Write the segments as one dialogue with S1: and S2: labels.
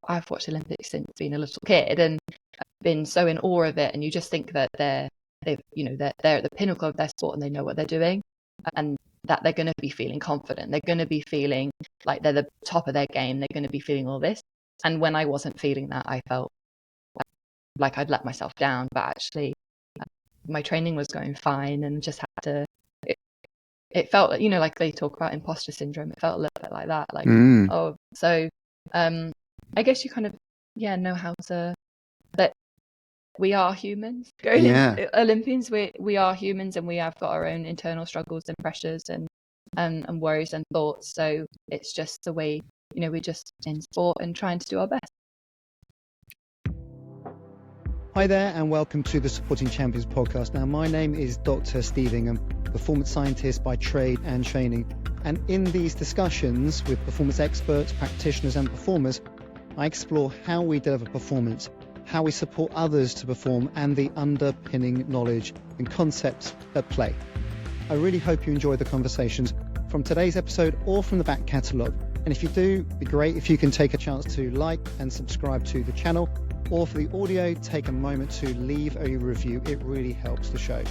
S1: I've watched Olympics since being a little kid, and been so in awe of it. And you just think that they're at the pinnacle of their sport and they know what they're doing, and that they're going to be feeling confident. They're going to be feeling like they're the top of their game. They're going to be feeling all this. And when I wasn't feeling that, I felt like I'd let myself down. But actually, my training was going fine, and just had to. It felt, like they talk about imposter syndrome. It felt a little bit like that. Like, I guess you kind of, know how to. That we are humans. Going in Olympians, we are humans, and we have got our own internal struggles and pressures and worries and thoughts. So it's just the way, we're just in sport and trying to do our best.
S2: Hi there, and welcome to the Supporting Champions podcast. Now, my name is Dr. Steving. I'm a performance scientist by trade and training. And in these discussions with performance experts, practitioners and performers, I explore how we deliver performance, how we support others to perform, and the underpinning knowledge and concepts at play. I really hope you enjoy the conversations from today's episode or from the back catalogue. And if you do, it'd be great if you can take a chance to like and subscribe to the channel, or for the audio, take a moment to leave a review. It really helps the show.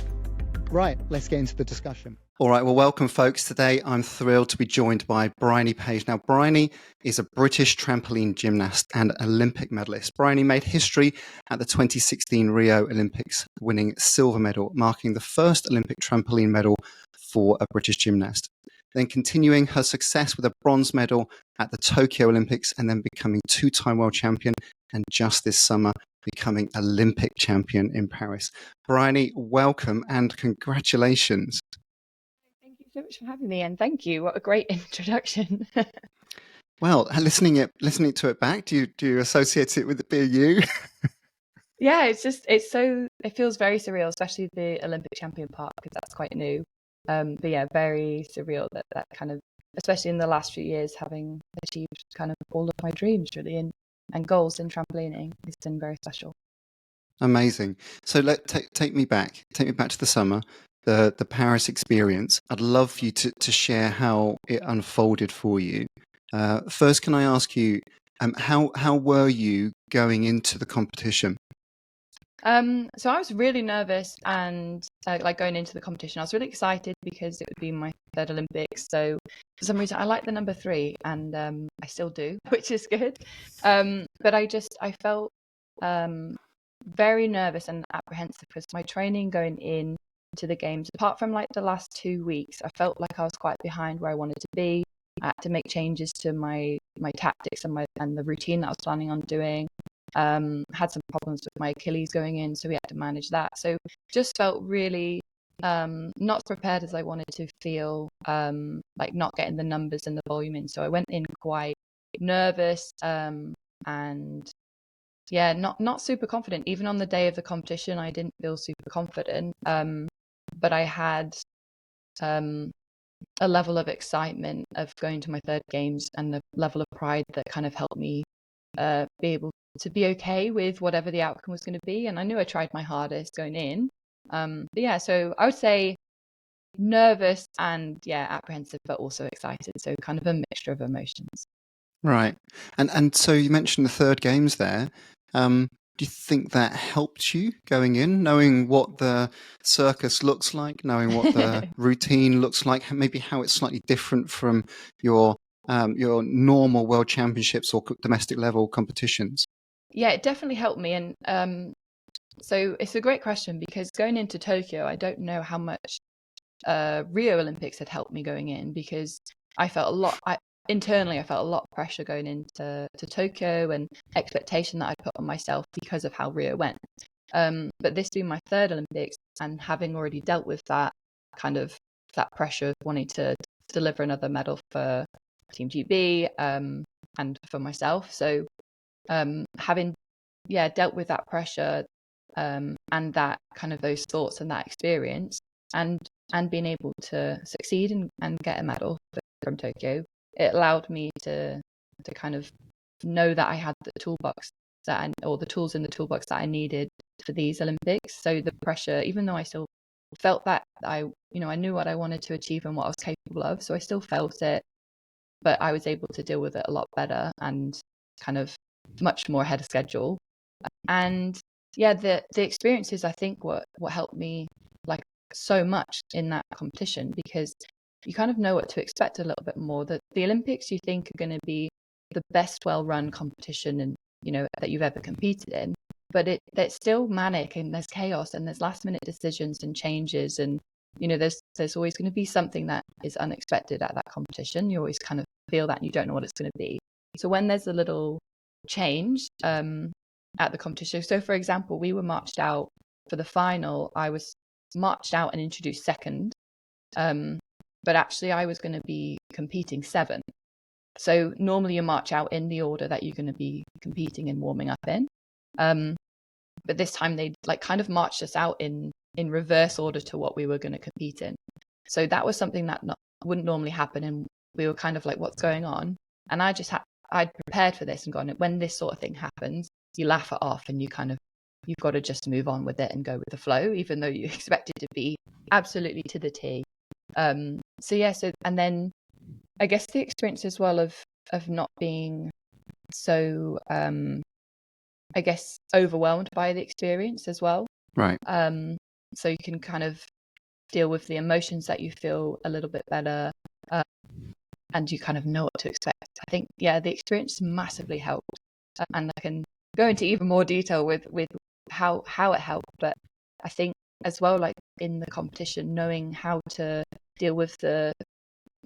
S2: Right, let's get into the discussion.
S3: All right, well, welcome, folks. Today, I'm thrilled to be joined by Bryony Page. Now, Bryony is a British trampoline gymnast and Olympic medalist. Bryony made history at the 2016 Rio Olympics, winning silver medal, marking the first Olympic trampoline medal for a British gymnast. Then continuing her success with a bronze medal at the Tokyo Olympics, and then becoming two-time world champion, and just this summer becoming Olympic champion in Paris. Bryony, welcome and congratulations.
S1: Thank you so much for having me, and thank you. What a great introduction.
S3: Well, listening to it back, do you associate it with it being you?
S1: Yeah, it feels very surreal, especially the Olympic champion part, because that's quite new. But yeah, very surreal that kind of, especially in the last few years, having achieved kind of all of my dreams really and goals in trampolining. It's been very special.
S3: Amazing. So take me back to the summer, the Paris experience. I'd love for you to share how it unfolded for you. First, can I ask you, how were you going into the competition?
S1: So I was really nervous, and like going into the competition, I was really excited because it would be my third Olympics. So for some reason, I like the number 3, and I still do, which is good. But I felt very nervous and apprehensive because my training going in to the games, apart from like the last 2 weeks, I felt like I was quite behind where I wanted to be. I had to make changes to my tactics and the routine that I was planning on doing. Had some problems with my Achilles going in, so we had to manage that. So just felt really not prepared as I wanted to feel, like not getting the numbers and the volume in. So I went in quite nervous, and not super confident. Even on the day of the competition, I didn't feel super confident, but I had a level of excitement of going to my third games, and the level of pride that kind of helped me be able to be okay with whatever the outcome was going to be. And I knew I tried my hardest going in. So I would say nervous and apprehensive, but also excited. So kind of a mixture of emotions.
S3: Right. And so you mentioned the third games there. Do you think that helped you going in, knowing what the circus looks like, knowing what the routine looks like, maybe how it's slightly different from your normal world championships or domestic level competitions?
S1: Yeah, it definitely helped me. And so it's a great question, because going into Tokyo, I don't know how much Rio Olympics had helped me going in, because I felt internally I felt a lot of pressure going into Tokyo, and expectation that I put on myself because of how Rio went. But this being my third Olympics, and having already dealt with that kind of that pressure of wanting to deliver another medal for Team GB, and for myself. So having dealt with that pressure, and that kind of those thoughts and that experience, and being able to succeed and get a medal from Tokyo, it allowed me to kind of know that I had the toolbox or the tools in the toolbox that I needed for these Olympics. So the pressure, even though I still felt that I knew what I wanted to achieve and what I was capable of, so I still felt it, but I was able to deal with it a lot better, and kind of much more ahead of schedule. And yeah, the experiences, I think, what helped me like so much in that competition, because you kind of know what to expect a little bit more. That the Olympics you think are going to be the best well-run competition and that you've ever competed in, but it's still manic, and there's chaos, and there's last minute decisions and changes, and there's always going to be something that is unexpected at that competition. You always kind of feel that, and you don't know what it's going to be. So when there's a little change at the competition, so for example, we were marched out for the final. I was marched out and introduced second, but actually I was going to be competing seventh. So normally you march out in the order that you're going to be competing and warming up in, but this time they kind of marched us out in reverse order to what we were going to compete in. So that was something that wouldn't normally happen, and we were kind of like, what's going on? And I'd prepared for this and gone, when this sort of thing happens, you laugh it off, and you've got to just move on with it and go with the flow, even though you expect it to be absolutely to the T. And then I guess the experience as well of not being so I guess overwhelmed by the experience as well.
S3: Right.
S1: So you can kind of deal with the emotions that you feel a little bit better, and you kind of know what to expect. I think, the experience massively helped, and I can go into even more detail with how it helped. But I think as well, like in the competition, knowing how to deal with the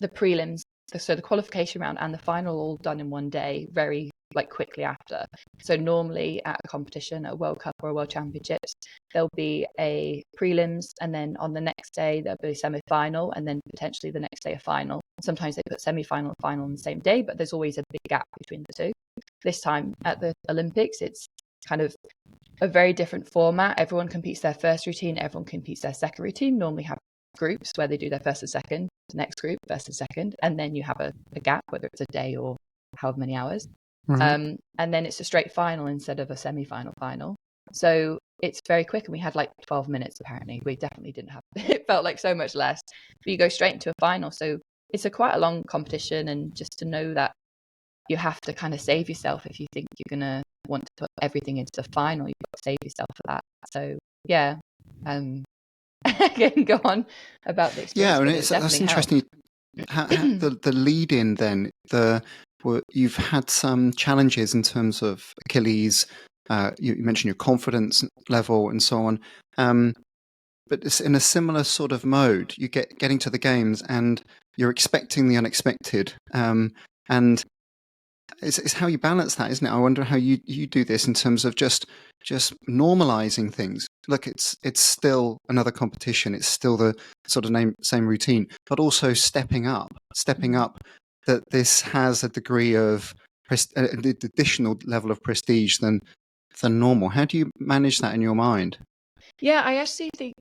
S1: prelims, so the qualification round and the final, all done in one day, very quickly after. So normally at a competition, at a World Cup or a World Championships, there'll be a prelims, and then on the next day there'll be a semi-final, and then potentially the next day a final. Sometimes they put semi-final and final on the same day, but there's always a big gap between the two. This time at the Olympics, it's kind of a very different format. Everyone competes their first routine, everyone competes their second routine. Normally have groups where they do their first and second, the next group first and second, and then you have a gap, whether it's a day or however many hours.
S3: Right.
S1: And then it's a straight final instead of a semi-final final. So it's very quick, and we had 12 minutes apparently. We definitely didn't have it felt like so much less, but you go straight into a final. So it's quite a long competition, and just to know that you have to kind of save yourself if you think you're gonna want to put everything into the final. You've got to save yourself for that. So I can go on about the experience.
S3: Yeah, and that's interesting. How the lead in then, you've had some challenges in terms of Achilles. You mentioned your confidence level and so on. But it's in a similar sort of mode. You getting to the games and you're expecting the unexpected. And it's how you balance that, isn't it? I wonder how you do this in terms of just normalizing things. Look, it's still another competition. It's still the sort of same routine, but also stepping up that this has a degree of an additional level of prestige than normal. How do you manage that in your mind?
S1: Yeah, I actually think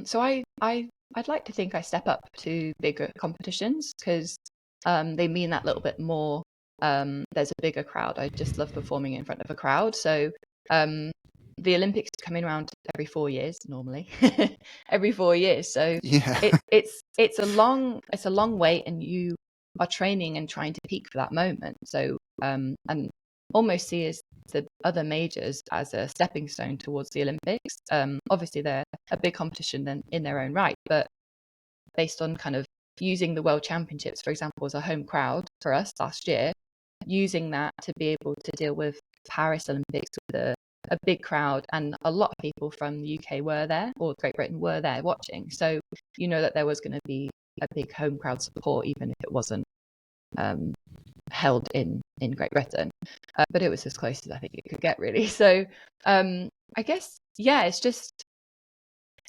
S1: so. I'd like to think I step up to bigger competitions, because they mean that little bit more. There's a bigger crowd. I just love performing in front of a crowd. So the Olympics come in around every 4 years normally, every 4 years. So
S3: yeah,
S1: it's a long wait, and you are training and trying to peak for that moment. So and almost see as the other majors as a stepping stone towards the Olympics. Obviously they're a big competition then in their own right, but based on kind of using the World Championships, for example, as a home crowd for us last year, using that to be able to deal with Paris Olympics with a big crowd, and a lot of people from the UK were there, or Great Britain were there watching. So you know that there was going to be a big home crowd support, even if it wasn't held in Great Britain, but it was as close as I think it could get, really. So I guess it's just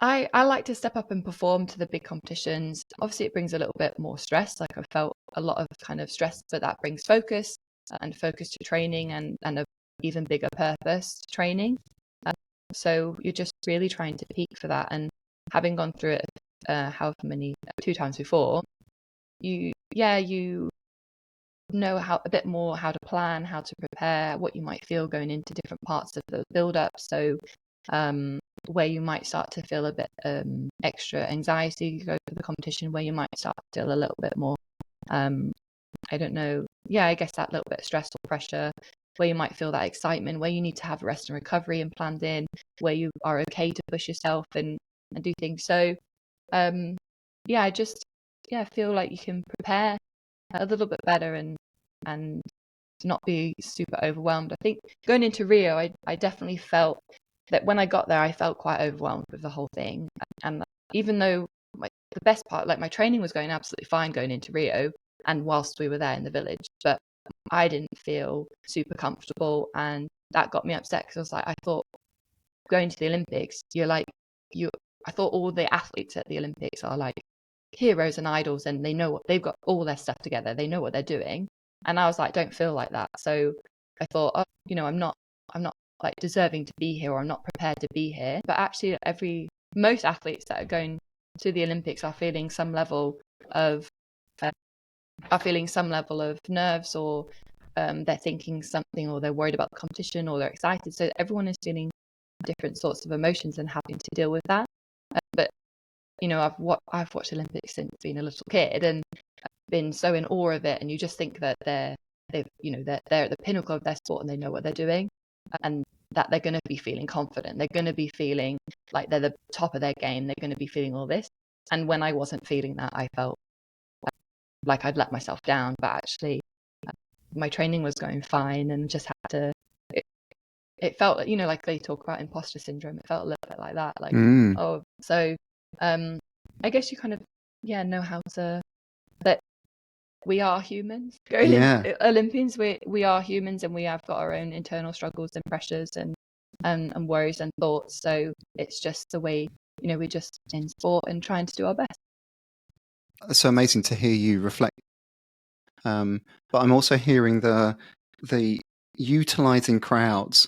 S1: I like to step up and perform to the big competitions. Obviously it brings a little bit more stress, like I've felt a lot of kind of stress, but that brings focus to training, and a even bigger purpose to training. So you're just really trying to peak for that, and having gone through it however many 2 times before, you know a bit more how to plan, how to prepare, what you might feel going into different parts of the build up. So where you might start to feel a bit extra anxiety, you go to the competition, where you might start to feel a little bit more I don't know, I guess that little bit of stress or pressure, where you might feel that excitement, where you need to have rest and recovery and planned in, where you are okay to push yourself and do things. So I just feel like you can prepare a little bit better and not be super overwhelmed. I think going into Rio, I definitely felt that when I got there, I felt quite overwhelmed with the whole thing. And even though the best part, like my training was going absolutely fine going into Rio and whilst we were there in the village, but I didn't feel super comfortable, and that got me upset because I was like, I thought going to the Olympics, I thought all the athletes at the Olympics are like heroes and idols, and they know what they've got all their stuff together, they know what they're doing. And I was like, don't feel like that. So I thought, I'm not like deserving to be here, or I'm not prepared to be here. But actually most athletes that are going to the Olympics are feeling some level of nerves, or they're thinking something, or they're worried about the competition, or they're excited. So everyone is feeling different sorts of emotions and having to deal with that. But I've watched Olympics since being a little kid, and been so in awe of it, and you just think that they're at the pinnacle of their sport and they know what they're doing, and that they're going to be feeling confident, they're going to be feeling like they're the top of their game, they're going to be feeling all this. And when I wasn't feeling that, I felt like I'd let myself down. But actually my training was going fine, and just had to it felt like they talk about imposter syndrome, it felt a little bit like that, like I guess you kind of know how to, that we are humans going in Olympians, we are humans, and we have got our own internal struggles and pressures and worries and thoughts. So it's just the way we're just in sport and trying to do our best.
S3: It's so amazing to hear you reflect, but I'm also hearing the utilizing crowds,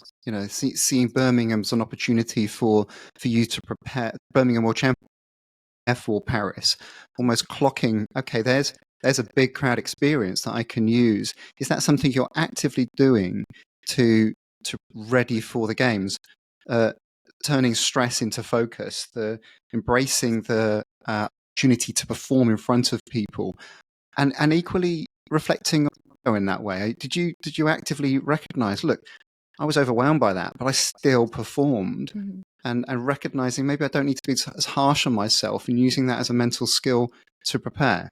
S3: seeing Birmingham as an opportunity for you to prepare Birmingham World Championship for Paris, almost clocking, okay, there's a big crowd experience that I can use. Is that something you're actively doing to ready for the games, turning stress into focus, embracing the opportunity to perform in front of people, and equally reflecting in that way? Did you actively recognize, look, I was overwhelmed by that, but I still performed?
S1: Mm-hmm.
S3: And recognizing maybe I don't need to be as harsh on myself, and using that as a mental skill to prepare.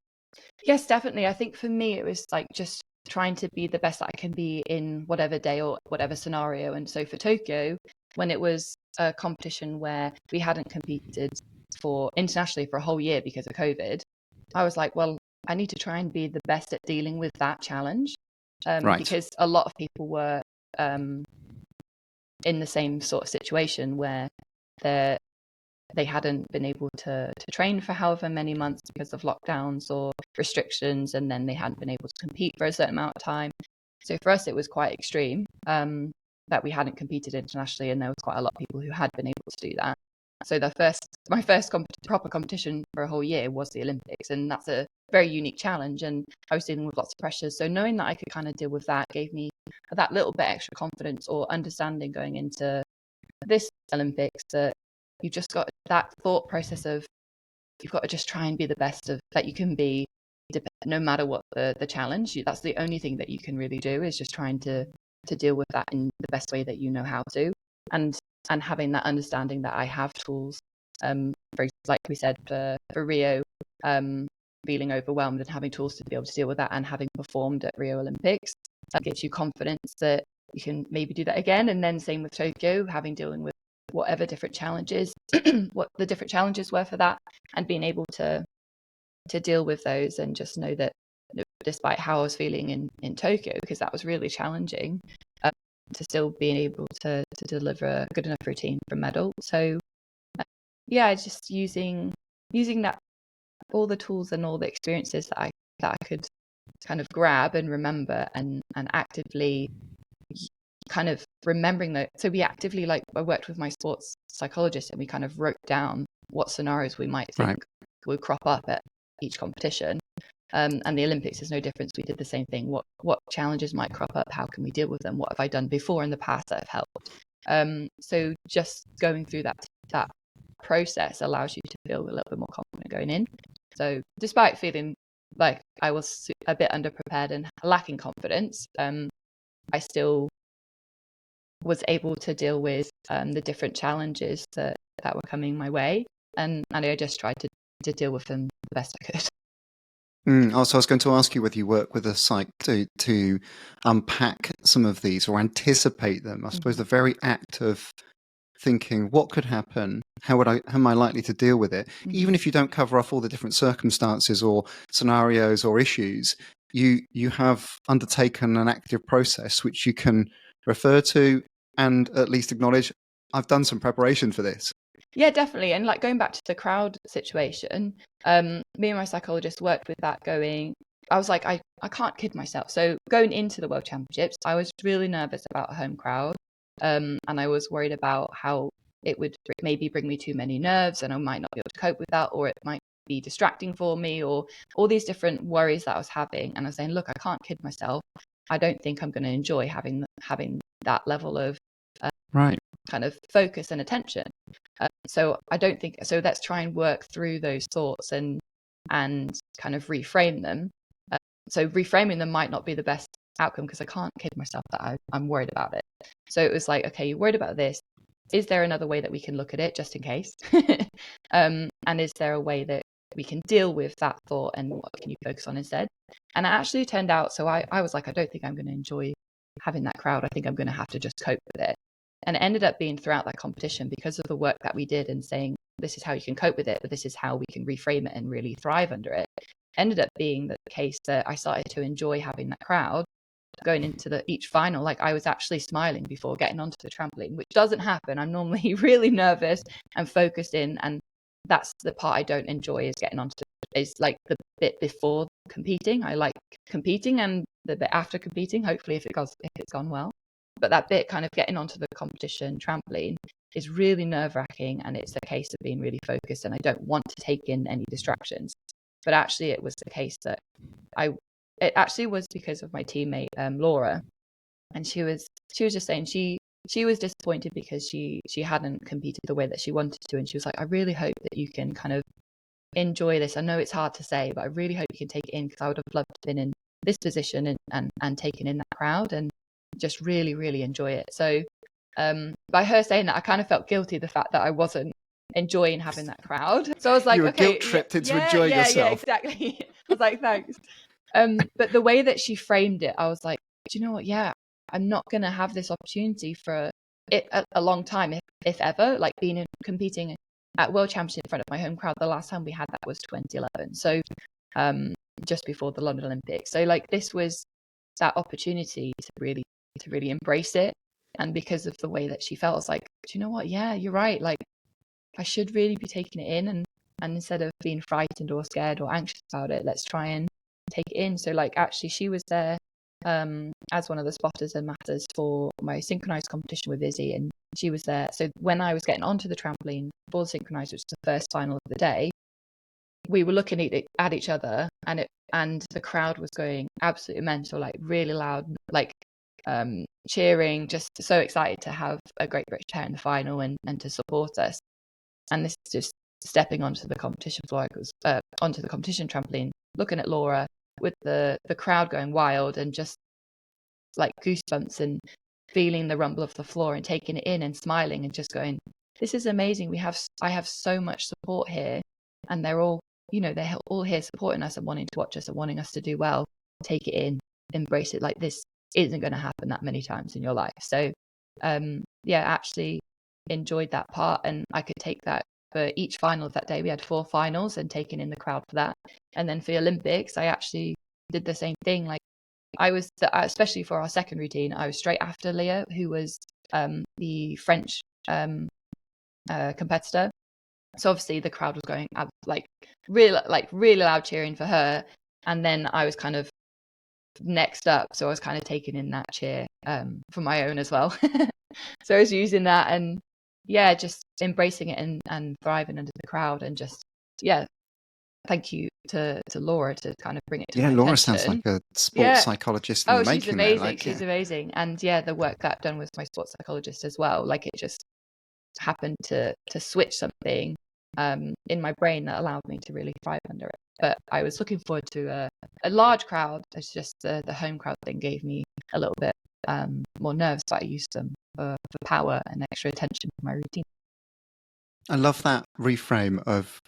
S1: Yes, definitely. I think for me, it was like just trying to be the best that I can be in whatever day or whatever scenario. And so for Tokyo, when it was a competition where we hadn't competed internationally for a whole year because of COVID, I was like, well, I need to try and be the best at dealing with that challenge, because a lot of people were in the same sort of situation where they hadn't been able to train for however many months because of lockdowns or restrictions, and then they hadn't been able to compete for a certain amount of time. So for us, it was quite extreme that we hadn't competed internationally, and there was quite a lot of people who had been able to do that. So my first proper competition for a whole year was the Olympics, and that's a very unique challenge, and I was dealing with lots of pressures. So knowing that I could kind of deal with that gave me that little bit extra confidence or understanding going into this Olympics, that you've just got that thought process of you've got to just try and be the best that you can be, no matter what the challenge. That's the only thing that you can really do, is just trying to deal with that in the best way that you know how to, and having that understanding that I have tools, like we said, for Rio, feeling overwhelmed and having tools to be able to deal with that, and having performed at Rio Olympics, that gives you confidence that you can maybe do that again. And then same with Tokyo, dealing with whatever different challenges, what the different challenges were for that, and being able to deal with those, and just know that despite how I was feeling in Tokyo, because that was really challenging, to still being able to deliver a good enough routine for medal. So just using that, all the tools and all the experiences that I could kind of grab and remember, and actively kind of remembering that. So we actively, like, I worked with my sports psychologist, and we kind of wrote down what scenarios we might think would crop up at each competition. And the Olympics is no difference. We did the same thing. What challenges might crop up? How can we deal with them? What have I done before in the past that have helped? So just going through that process allows you to feel a little bit more confident going in. So despite feeling like I was a bit underprepared and lacking confidence, I still was able to deal with the different challenges that were coming my way, and I just tried to deal with them the best I could.
S3: Also, I was going to ask you whether you work with a psych to unpack some of these or anticipate them. I suppose the very act of thinking what could happen, how am I likely to deal with it, even if you don't cover off all the different circumstances or scenarios or issues, you have undertaken an active process which you can refer to and at least acknowledge, I've done some preparation for this.
S1: Yeah, definitely. And like going back to the crowd situation, me and my psychologist worked with that I was like, I can't kid myself. So going into the World Championships, I was really nervous about a home crowd. And I was worried about how it would maybe bring me too many nerves and I might not be able to cope with that, or it might be distracting for me, or all these different worries that I was having. And I was saying, look, I can't kid myself. I don't think I'm going to enjoy having that level of
S3: right
S1: kind of focus and attention. So I don't think so. Let's try and work through those thoughts and kind of reframe them. So reframing them might not be the best outcome because I can't kid myself that I'm worried about it. So it was like, okay, you're worried about this. Is there another way that we can look at it just in case? And is there a way that we can deal with that thought and what can you focus on instead? And it actually turned out, so I was like, I don't think I'm going to enjoy having that crowd. I think I'm going to have to just cope with it. And it ended up being throughout that competition, because of the work that we did and saying, this is how you can cope with it, but this is how we can reframe it and really thrive under it. Ended up being the case that I started to enjoy having that crowd going into each final. Like I was actually smiling before getting onto the trampoline, which doesn't happen. I'm normally really nervous and focused in, and that's the part I don't enjoy, is getting onto is like the bit before competing. I like competing and the bit after competing, hopefully if it's gone well. But that bit kind of getting onto the competition trampoline is really nerve-wracking, and it's a case of being really focused, and I don't want to take in any distractions. But actually it was the case that it actually was because of my teammate Laura, and she was just saying she was disappointed because she hadn't competed the way that she wanted to, and she was like, I really hope that you can kind of enjoy this. I know it's hard to say, but I really hope you can take it in, because I would have loved to have been in this position and taken in that crowd and just really, really enjoy it. So by her saying that, I kind of felt guilty, the fact that I wasn't enjoying having that crowd. So I was like,
S3: you were
S1: okay,
S3: guilt-tripped into enjoying yourself.
S1: Yeah, exactly. I was like, thanks. But the way that she framed it, I was like, do you know what? Yeah, I'm not going to have this opportunity for a long time, if ever. Like competing at World Championship in front of my home crowd. The last time we had that was 2011. So just before the London Olympics. So like this was that opportunity to really embrace it. And because of the way that she felt, I was like, do you know what? Yeah, you're right. Like I should really be taking it in, and instead of being frightened or scared or anxious about it, let's try and take it in. So like actually she was there as one of the spotters and matters for my synchronized competition with Izzy, and she was there. So when I was getting onto the trampoline for the synchronized, which was the first final of the day, we were looking at each other, and the crowd was going absolutely mental, like really loud, like cheering, just so excited to have a Great British pair in the final and to support us. And this is just stepping onto the competition floor, onto the competition trampoline, looking at Laura with the crowd going wild, and just like goosebumps and feeling the rumble of the floor and taking it in and smiling and just going, this is amazing. I have so much support here, and they're all, they're all here supporting us and wanting to watch us and wanting us to do well. Take it in, embrace it. Like this isn't going to happen that many times in your life. So actually enjoyed that part, and I could take that for each final of that day. We had 4 finals, and taking in the crowd for that. And then for the Olympics, I actually did the same thing. Like I was, especially for our second routine, I was straight after Leah, who was the French competitor. So obviously the crowd was going really loud cheering for her, and then I was kind of next up, so I was kind of taking in that cheer for my own as well. So I was using that, and just embracing it and thriving under the crowd, and just thank you to Laura to kind of bring it to my
S3: Laura
S1: attention.
S3: sounds like a sports psychologist in the making.
S1: She's amazing. She's amazing. And the work that I've done with my sports psychologist as well, like it just happened to switch something in my brain that allowed me to really thrive under it. But I was looking forward to a large crowd. It's just the home crowd thing gave me a little bit more nerves, but I used them for power and extra attention for my routine.
S3: I love that reframe of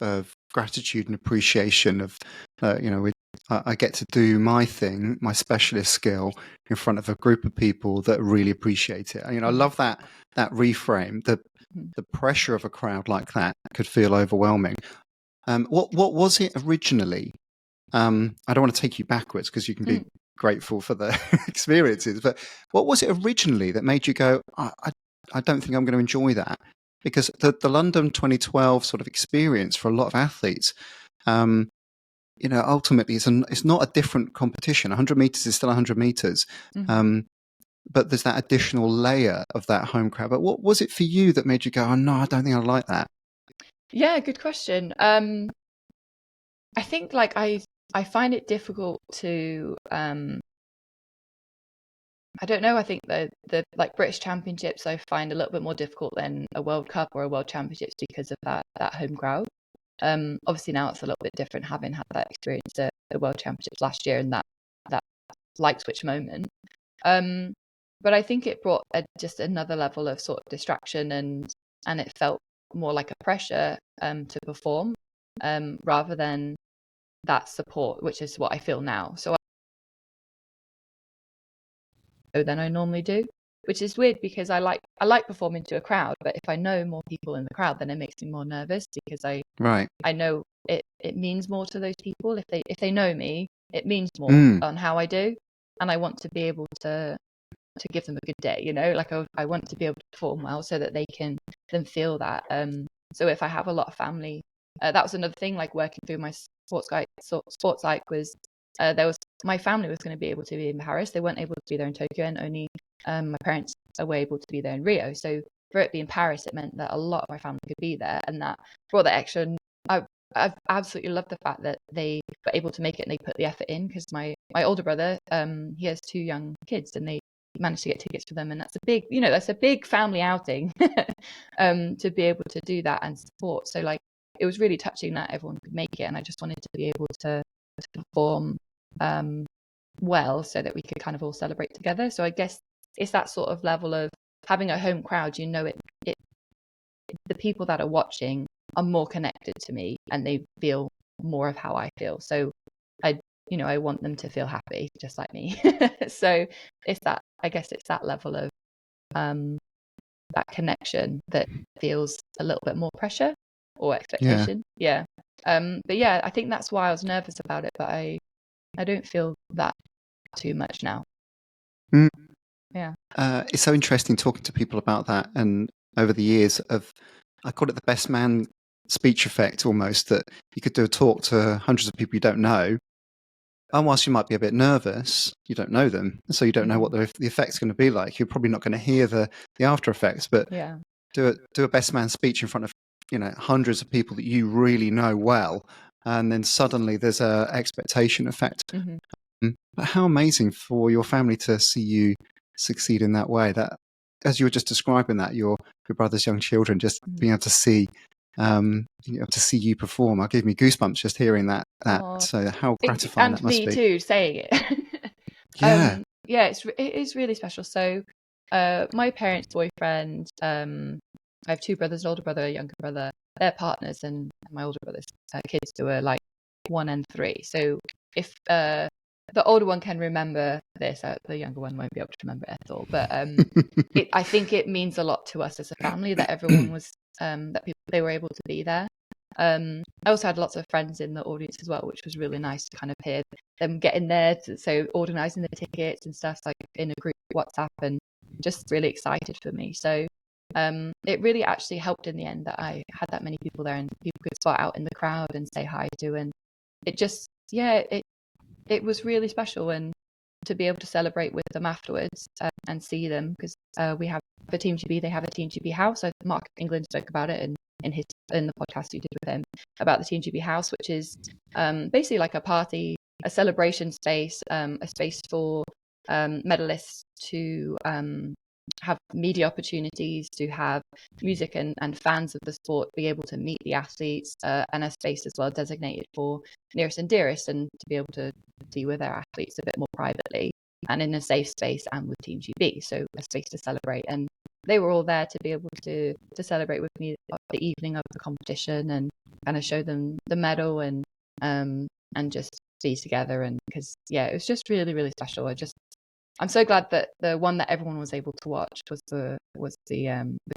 S3: gratitude and appreciation of, I get to do my thing, my specialist skill in front of a group of people that really appreciate it. I love that reframe. The pressure of a crowd like that could feel overwhelming. What was it originally? I don't want to take you backwards because you can be grateful for the experiences, but what was it originally that made you go, I don't think I'm going to enjoy that? Because the London 2012 sort of experience for a lot of athletes, ultimately it's not a different competition. 100 meters is still 100 meters. But there's that additional layer of that home crowd. But what was it for you that made you go, oh no, I don't think I like that?
S1: Yeah, good question. I think like I find it difficult to I don't know. I think the like British Championships I find a little bit more difficult than a World Cup or a World Championships because of that home crowd. Obviously now it's a little bit different having had that experience at the World Championships last year and that light switch moment. But I think it brought just another level of sort of distraction and it felt more like a pressure to perform rather than that support, which is what I feel now. So than I normally do, which is weird because I like performing to a crowd, but if I know more people in the crowd, then it makes me more nervous because I know it means more to those people. If they know me, it means more on how I do, and I want to be able to give them a good day, like I want to be able to perform well so that they can then feel that. So if I have a lot of family, that was another thing, like working through my sports psych was there was my family was going to be able to be in Paris. They weren't able to be there in Tokyo, and only my parents were able to be there in Rio. So for it being Paris, it meant that a lot of my family could be there, and that brought that extra. I've absolutely loved the fact that they were able to make it and they put the effort in, because my older brother, he has 2 young kids, and they managed to get tickets for them, and that's a big family outing to be able to do that and support. So like it was really touching that everyone could make it, and I just wanted to be able to perform well so that we could kind of all celebrate together. So I guess it's that sort of level of having a home crowd, it the people that are watching are more connected to me and they feel more of how I feel. So I want them to feel happy just like me. So it's that level of that connection that feels a little bit more pressure or expectation. Yeah. But yeah, I think that's why I was nervous about it, but I don't feel that too much now. Yeah.
S3: It's so interesting talking to people about that, and over the years I call it the best man speech effect almost, that you could do a talk to hundreds of people you don't know, and whilst you might be a bit nervous, you don't know them, so you don't know what the effect's going to be like. You're probably not going to hear the after effects, but do a best man speech in front of hundreds of people that you really know well, and then suddenly there's a expectation effect. But how amazing for your family to see you succeed in that way, that as you were just describing that your brother's young children just being able to see you perform. It gave me goosebumps just hearing that. So how gratifying that must be.
S1: And me too, saying it. It is really special. So my parents' boyfriend, I have 2 brothers, an older brother, a younger brother. They're partners, and my older brother's kids who are like 1 and 3. So if the older one can remember this, the younger one won't be able to remember it at all. But I think it means a lot to us as a family that everyone was they were able to be there. I also had lots of friends in the audience as well, which was really nice to kind of hear them getting there. So organising the tickets and stuff, like in a group WhatsApp, and just really excited for me. So it really actually helped in the end that I had that many people there and people could spot out in the crowd and say hi to, and it just it was really special, and to be able to celebrate with them afterwards and see them, because we have a Team GB, they have a Team GB house. Mark England spoke about it in the podcast you did with him about the Team GB house, which is basically like a party, a celebration space, a space for medalists to have media opportunities, to have music and fans of the sport be able to meet the athletes, and a space as well designated for nearest and dearest, and to be able to be with their athletes a bit more privately. and in a safe space and with Team GB, so a space to celebrate. And they were all there to be able to celebrate with me the evening of the competition and kind of show them the medal and just be together. And because it was just really, really special. I'm so glad that the one that everyone was able to watch was the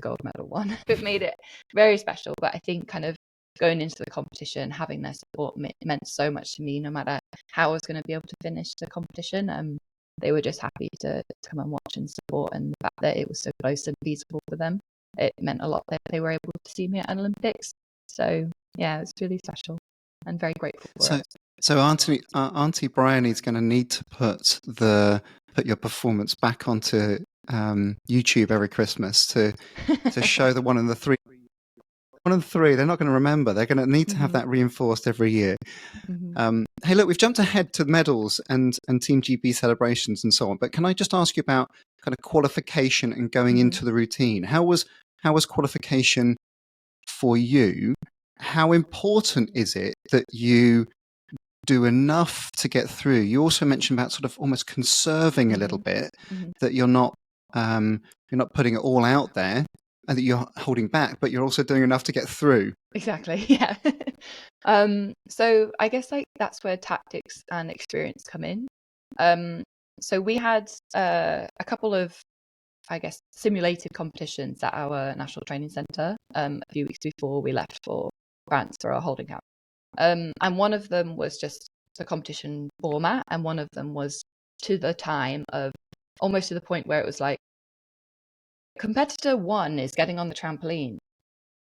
S1: gold medal one. It made it very special. But I think kind of going into the competition, having their support meant so much to me. No matter how I was going to be able to finish the competition, they were just happy to come and watch and support. And the fact that it was so close and feasible for them, it meant a lot that they were able to see me at an Olympics. So it's really special and very grateful for it.
S3: So Auntie Bryony's going to need to put your performance back onto YouTube every Christmas to show the one and the three. One and three, they're not going to remember. They're going to need to have that reinforced every year. Hey, look, we've jumped ahead to medals and Team GB celebrations and so on. But can I just ask you about kind of qualification and going into the routine? How was qualification for you? How important is it that you do enough to get through? You also mentioned about sort of almost conserving a little bit, that you're not putting it all out there and that you're holding back, but you're also doing enough to get through.
S1: Exactly. Yeah. So I guess that's where tactics and experience come in. So we had a couple of, I guess, simulated competitions at our national training centre a few weeks before we left for France for our holding camp. And one of them was just the competition format, and one of them was to the time of almost to the point where it was like, competitor 1 is getting on the trampoline.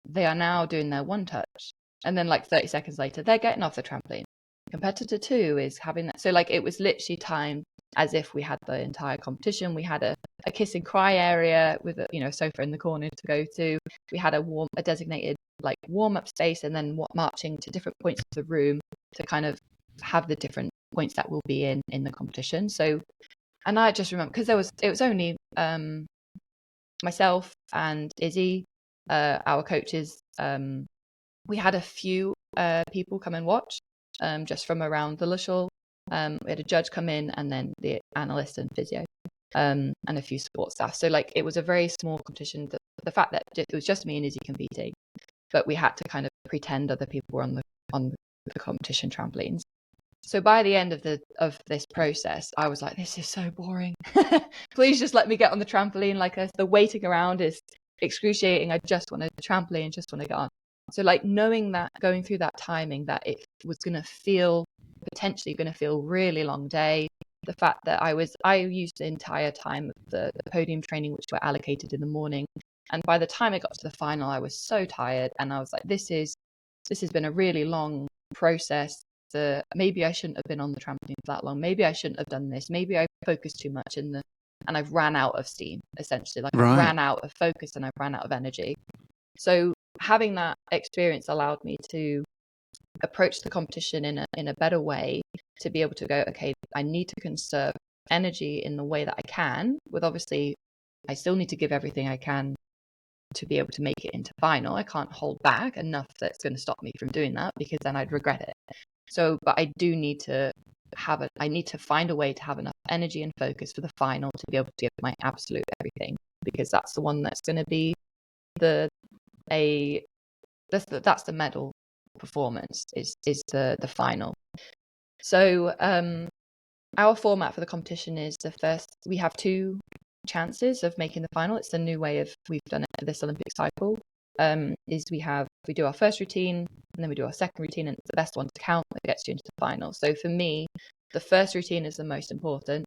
S1: They are now doing their one touch. And then 30 seconds later, they're getting off the trampoline. Competitor 2 is having that. So it was literally timed as if we had the entire competition. We had a kiss and cry area with a sofa in the corner to go to. We had a designated warm up space, and then marching to different points of the room to kind of have the different points that will be in the competition. So, and I just remember because it was only myself and Izzy, our coaches. We had a few people come and watch just from around the Lushall. We had a judge come in, and then the analyst and physio, and a few support staff. So it was a very small competition. The fact that it was just me and Izzy competing, but we had to kind of pretend other people were on the competition trampolines. So by the end of this process, I was like, this is so boring. Please just let me get on the trampoline. The waiting around is excruciating. I just want to trampoline, just want to get on. So knowing that, going through that timing, that it was potentially going to feel really long day. The fact that I used the entire time of the podium training, which were allocated in the morning. And by the time I got to the final, I was so tired, and I was like, this has been a really long process. Maybe I shouldn't have been on the trampoline for that long. Maybe I shouldn't have done this. Maybe I focused too much and I've ran out of steam, essentially.
S3: Right.
S1: I ran out of focus and I ran out of energy. So having that experience allowed me to approach the competition in a better way, to be able to go, okay, I need to conserve energy in the way that I can, with obviously I still need to give everything I can to be able to make it into final. I can't hold back enough that's going to stop me from doing that, because then I'd regret it. So, but I do need to I need to find a way to have enough energy and focus for the final to be able to give my absolute everything, because that's the one that's going to be that's the medal performance is the final. So our format for the competition is we have 2 chances of making the final. It's the new way we've done it for this Olympic cycle. We do our first routine, and then we do our second routine, and it's the best one to count that gets you into the final. So for me, the first routine is the most important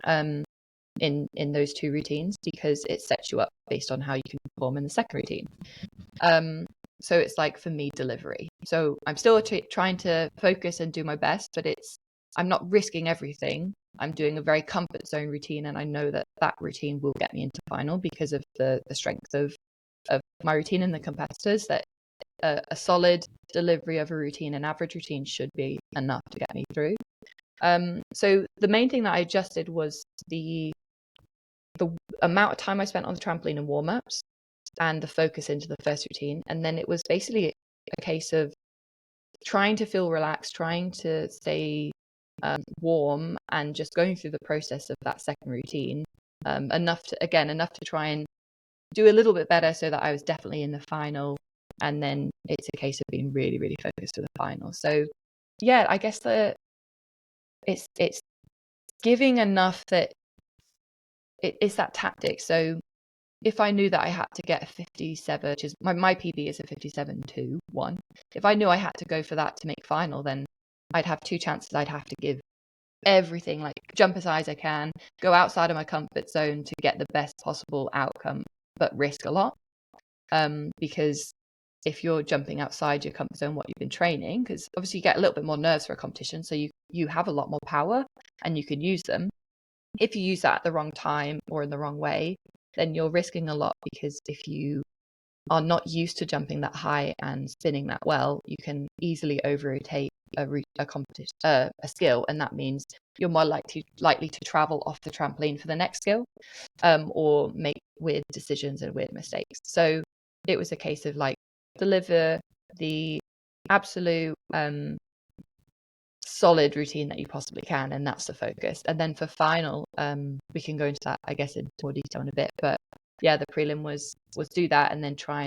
S1: in those 2 routines, because it sets you up based on how you can perform in the second routine. So it's for me, delivery. So I'm still trying to focus and do my best, but I'm not risking everything. I'm doing a very comfort zone routine, and I know that routine will get me into final because of the strength of my routine and the competitors. That a solid delivery of a routine, an average routine, should be enough to get me through. So the main thing that I adjusted was the amount of time I spent on the trampoline and warm-ups, and the focus into the first routine. And then it was basically a case of trying to feel relaxed, trying to stay warm, and just going through the process of that second routine, enough to try and do a little bit better so that I was definitely in the final. And then it's a case of being really, really focused for the final. So yeah, I guess it's giving enough that it's that tactic. So if I knew that I had to get a 57, which is my PB is a 57.21. If I knew I had to go for that to make final, then I'd have two chances. I'd have to give everything, like jump as high as I can, go outside of my comfort zone to get the best possible outcome, but risk a lot. Because if you're jumping outside your comfort zone, what you've been training, because obviously you get a little bit more nerves for a competition, so you have a lot more power and you can use them. If you use that at the wrong time or in the wrong way, then you're risking a lot, because if you are not used to jumping that high and spinning that well, you can easily over-rotate a competition, a skill, and that means you're more likely to travel off the trampoline for the next skill, or make weird decisions and weird mistakes. So it was a case of like, deliver the absolute solid routine that you possibly can, and that's the focus. And then for final, we can go into that, I guess, in more detail in a bit, but yeah, the prelim was do that and then try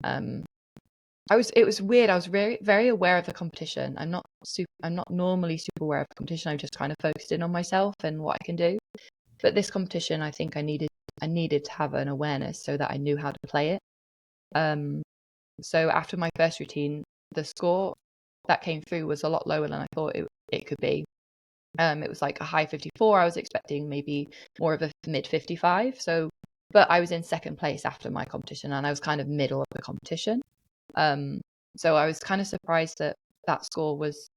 S1: and it was weird. I was very, very aware of the competition. I'm not normally super aware of the competition. I just kind of focused in on myself and what I can do. But this competition, I think I needed to have an awareness so that I knew how to play it. So after my first routine, the score that came through was a lot lower than I thought it could be. It was like a high 54. I was expecting maybe more of a mid 55. So, but I was in second place after my competition, and I was kind of middle of the competition. So I was kind of surprised that score was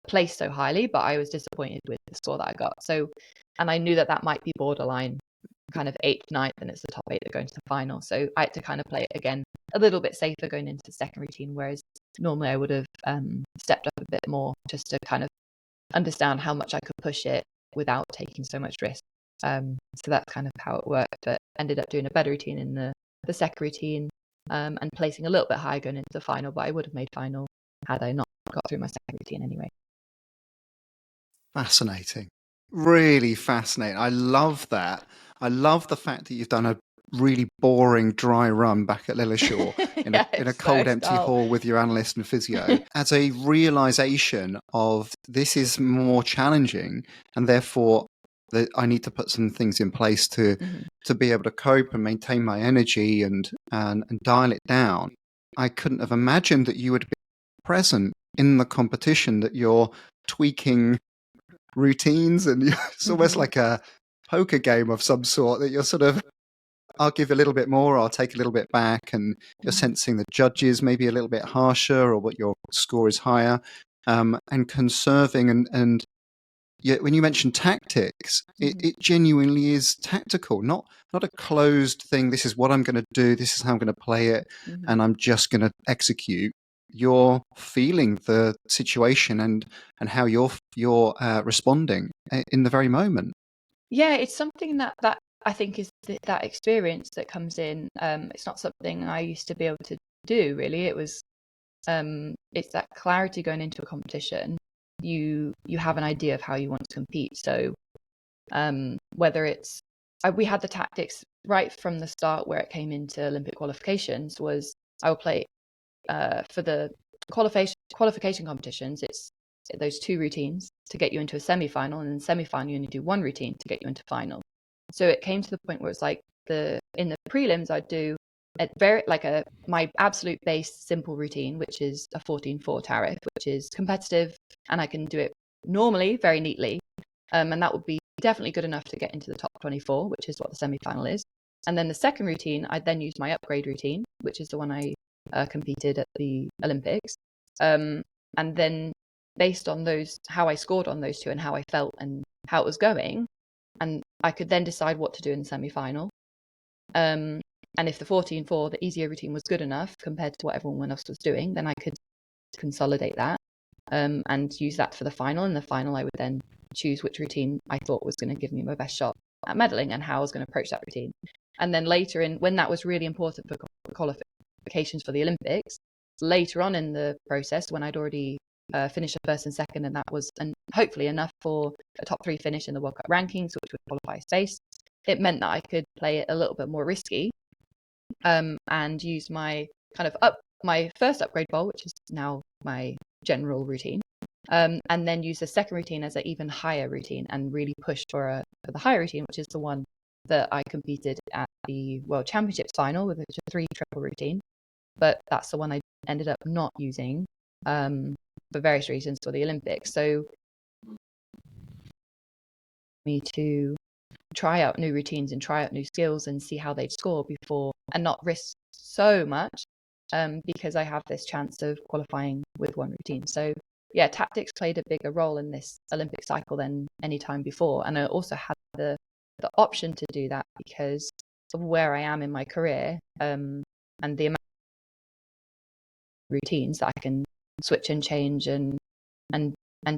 S1: placed so highly, but I was disappointed with the score that I got. So, and I knew that might be borderline kind of 8th, 9th, and it's the top 8 that go into the final. So I had to kind of play it again a little bit safer going into the second routine, whereas normally I would have stepped up a bit more just to kind of understand how much I could push it without taking so much risk. So that's kind of how it worked, but ended up doing a better routine in the second routine, and placing a little bit higher going into the final, but I would have made final had I not got through my second routine anyway.
S3: Fascinating. Really fascinating. I love that. I love the fact that you've done a really boring dry run back at Lilleshall in a cold, empty hall with your analyst and physio as a realization of this is more challenging, and therefore that I need to put some things in place to be able to cope and maintain my energy and dial it down. I couldn't have imagined that you would be present in the competition, that you're tweaking routines, and it's almost like a poker game of some sort, that you're sort of, I'll give a little bit more, I'll take a little bit back, and you're sensing the judges maybe a little bit harsher, or what your score is higher, and conserving and yeah, when you mention tactics, it genuinely is tactical, not a closed thing. This is what I'm going to do, this is how I'm going to play it, and I'm just going to execute. You're feeling the situation and how you're responding in the very moment.
S1: Yeah, it's something that I think is that experience that comes in. It's not something I used to be able to do, really. It was it's that clarity going into a competition. You have an idea of how you want to compete. So whether it's we had the tactics right from the start where it came into Olympic qualifications, was I will play for the qualification competitions. It's those two routines to get you into a semi-final, and in semi-final you only do one routine to get you into final. So it came to the point where it's like in the prelims I'd do my absolute base simple routine, which is a 14-4 tariff, which is competitive, and I can do it normally very neatly, and that would be definitely good enough to get into the top 24, which is what the semi-final is. And then the second routine, I'd then use my upgrade routine, which is the one I competed at the Olympics, and then based on those, how I scored on those two and how I felt and how it was going, and I could then decide what to do in the semi-final. And if the 14-4, the easier routine, was good enough compared to what everyone else was doing, then I could consolidate that and use that for the final. In the final, I would then choose which routine I thought was going to give me my best shot at medaling and how I was going to approach that routine. And then later when that was really important for qualifications for the Olympics, later on in the process, when I'd already finish a first and second, and that was hopefully enough for a top 3 finish in the World Cup rankings, which would qualify space. It meant that I could play it a little bit more risky, and use my my first upgrade bowl, which is now my general routine, and then use the second routine as an even higher routine, and really push for the higher routine, which is the one that I competed at the World Championships final with a 3 triple routine. But that's the one I ended up not using for various reasons for the Olympics. So me to try out new routines and try out new skills and see how they'd score before, and not risk so much, because I have this chance of qualifying with one routine. So yeah, tactics played a bigger role in this Olympic cycle than any time before, and I also had the option to do that because of where I am in my career, and the amount of routines that I can switch and change and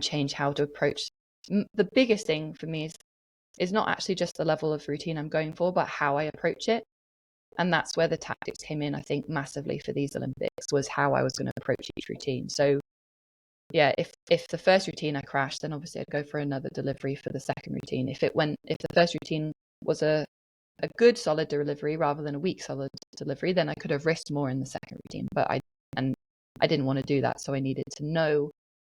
S1: change how to approach. The biggest thing for me is not actually just the level of routine I'm going for, but how I approach it. And that's where the tactics came in, I think, massively for these Olympics, was how I was going to approach each routine. So yeah, if the first routine I crashed, then obviously I'd go for another delivery for the second routine. If the first routine was a good solid delivery rather than a weak solid delivery, then I could have risked more in the second routine. But I didn't want to do that, so I needed to know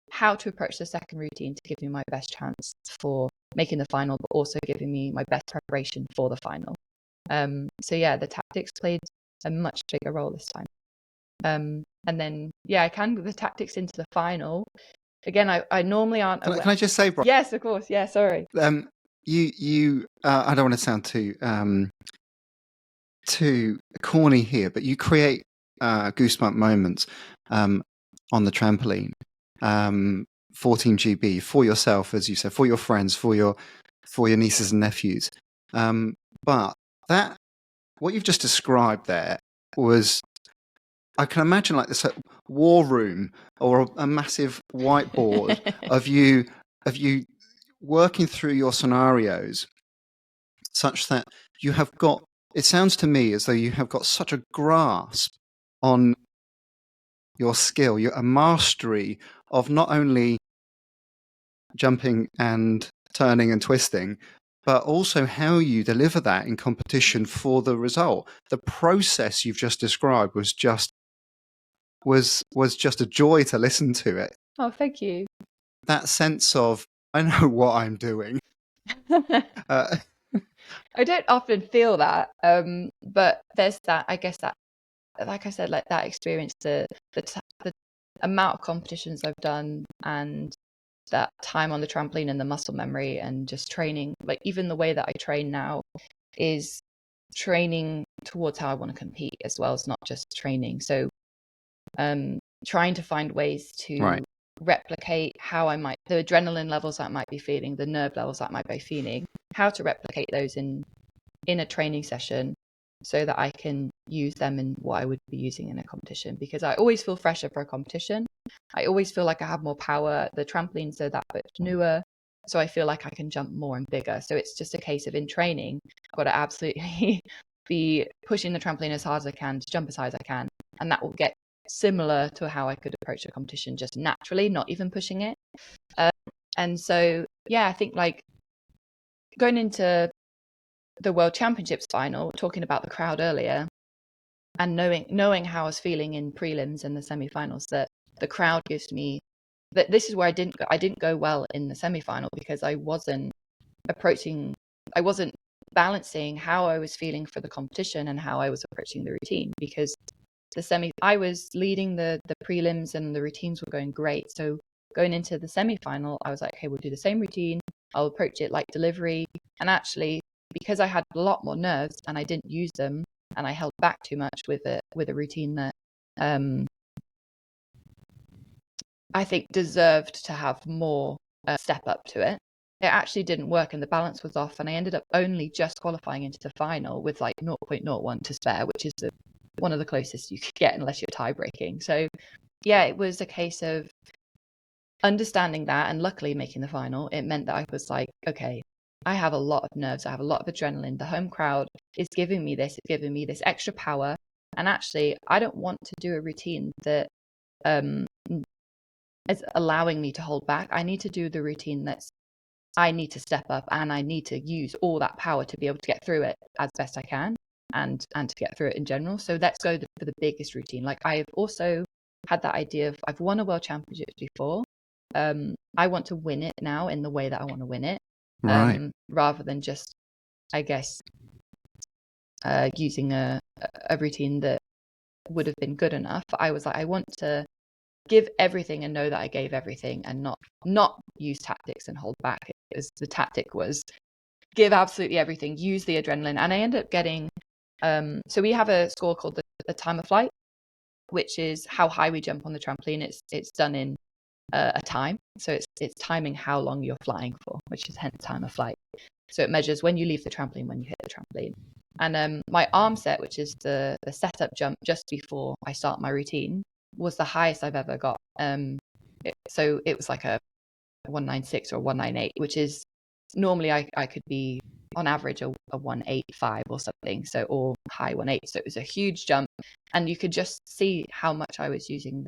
S1: how to approach the second routine to give me my best chance for making the final, but also giving me my best preparation for the final. So yeah, the tactics played a much bigger role this time. And then I can the tactics into the final. Again, I normally aren't.
S3: Can I just say, Brian?
S1: Yes, of course. Yeah, sorry.
S3: You I don't want to sound too corny here, but you create goosebump moments on the trampoline, for Team GB, for yourself, as you said, for your friends, for your nieces and nephews. But that, what you've just described there, was, I can imagine like this war room or a massive whiteboard of you working through your scenarios, such that you have got, it sounds to me as though you have got such a grasp on your skill, a mastery of not only jumping and turning and twisting, but also how you deliver that in competition for the result. The process you've just described was just a joy to listen to it.
S1: Oh, thank you.
S3: That sense of, I know what I'm doing.
S1: I don't often feel that, but there's that, I guess, that, like I said, like that experience, the amount of competitions I've done, and that time on the trampoline, and the muscle memory, and just training. Like even the way that I train now is training towards how I want to compete as well. It's not just training. So trying to find ways to replicate how the adrenaline levels I might be feeling, the nerve levels I might be feeling, how to replicate those in a training session, so that I can use them in what I would be using in a competition. Because I always feel fresher for a competition. I always feel like I have more power. The trampolines are that bit newer, so I feel like I can jump more and bigger. So it's just a case of, in training, I've got to absolutely be pushing the trampoline as hard as I can, to jump as high as I can, and that will get similar to how I could approach a competition, just naturally, not even pushing it. And so I think, like, going into the World Championships final, talking about the crowd earlier, and knowing how I was feeling in prelims and the semi-finals, that the crowd gives me that. This is where I didn't go well in the semi-final, because I wasn't balancing how I was feeling for the competition and how I was approaching the routine. Because I was leading the prelims and the routines were going great. So going into the semi-final, I was like, okay, we'll do the same routine. I'll approach it like delivery. And actually, because I had a lot more nerves and I didn't use them, and I held back too much with a routine that I think deserved to have more step up to it, it actually didn't work, and the balance was off, and I ended up only just qualifying into the final with like 0.01 to spare, which is one of the closest you could get unless you're tie breaking. So it was a case of understanding that, and luckily making the final. It meant that I was like, okay, I have a lot of nerves, I have a lot of adrenaline, the home crowd is giving me this, it's giving me this extra power, and actually I don't want to do a routine that as allowing me to hold back. I need to do the routine I need to step up, and I need to use all that power to be able to get through it as best I can, and to get through it in general. So let's go for the biggest routine. Like, I've also had that idea of, I've won a world championships before. I want to win it now in the way that I want to win it,
S3: Right.
S1: rather than just, I guess, using a routine that would have been good enough. I was like, I want to give everything and know that I gave everything, and not use tactics and hold back. The tactic was give absolutely everything, use the adrenaline. And I ended up getting, so we have a score called the time of flight, which is how high we jump on the trampoline. It's done in a time. So it's timing how long you're flying for, which is hence time of flight. So it measures when you leave the trampoline, when you hit the trampoline. And my arm set, which is the setup jump just before I start my routine, was the highest I've ever got. So it was like a 196 or 198, which is normally I could be on average a 185 or something, so, or high 18. So it was a huge jump, and you could just see how much I was using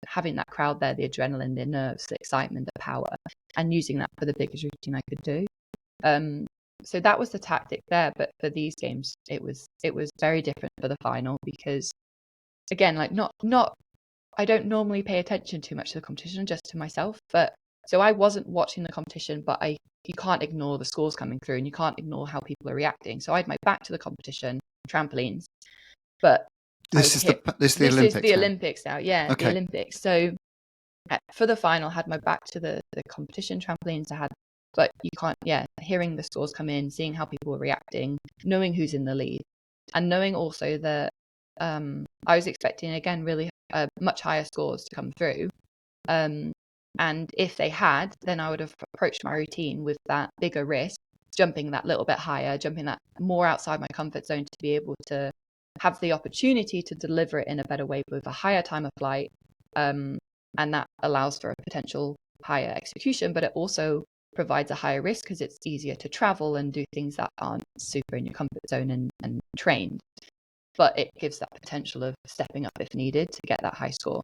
S1: having that crowd there, the adrenaline, the nerves, the excitement, the power, and using that for the biggest routine I could do. So that was the tactic there. But for these games, it was very different for the final, because again, like, not I don't normally pay attention too much to the competition, just to myself. But so I wasn't watching the competition, but you can't ignore the scores coming through, and you can't ignore how people are reacting. So I had my back to the competition, trampolines, but
S3: This is the Olympics.
S1: Is the Olympics now, yeah,
S3: Okay.
S1: the Olympics. So for the final, I had my back to the competition trampolines. But you can't, hearing the scores come in, seeing how people were reacting, knowing who's in the lead, and knowing also that I was expecting, again, really much higher scores to come through. And if they had, then I would have approached my routine with that bigger risk, jumping that little bit higher, jumping that more outside my comfort zone, to be able to have the opportunity to deliver it in a better way with a higher time of flight. And that allows for a potential higher execution, but it also provides a higher risk because it's easier to travel and do things that aren't super in your comfort zone and trained. But it gives that potential of stepping up if needed to get that high score.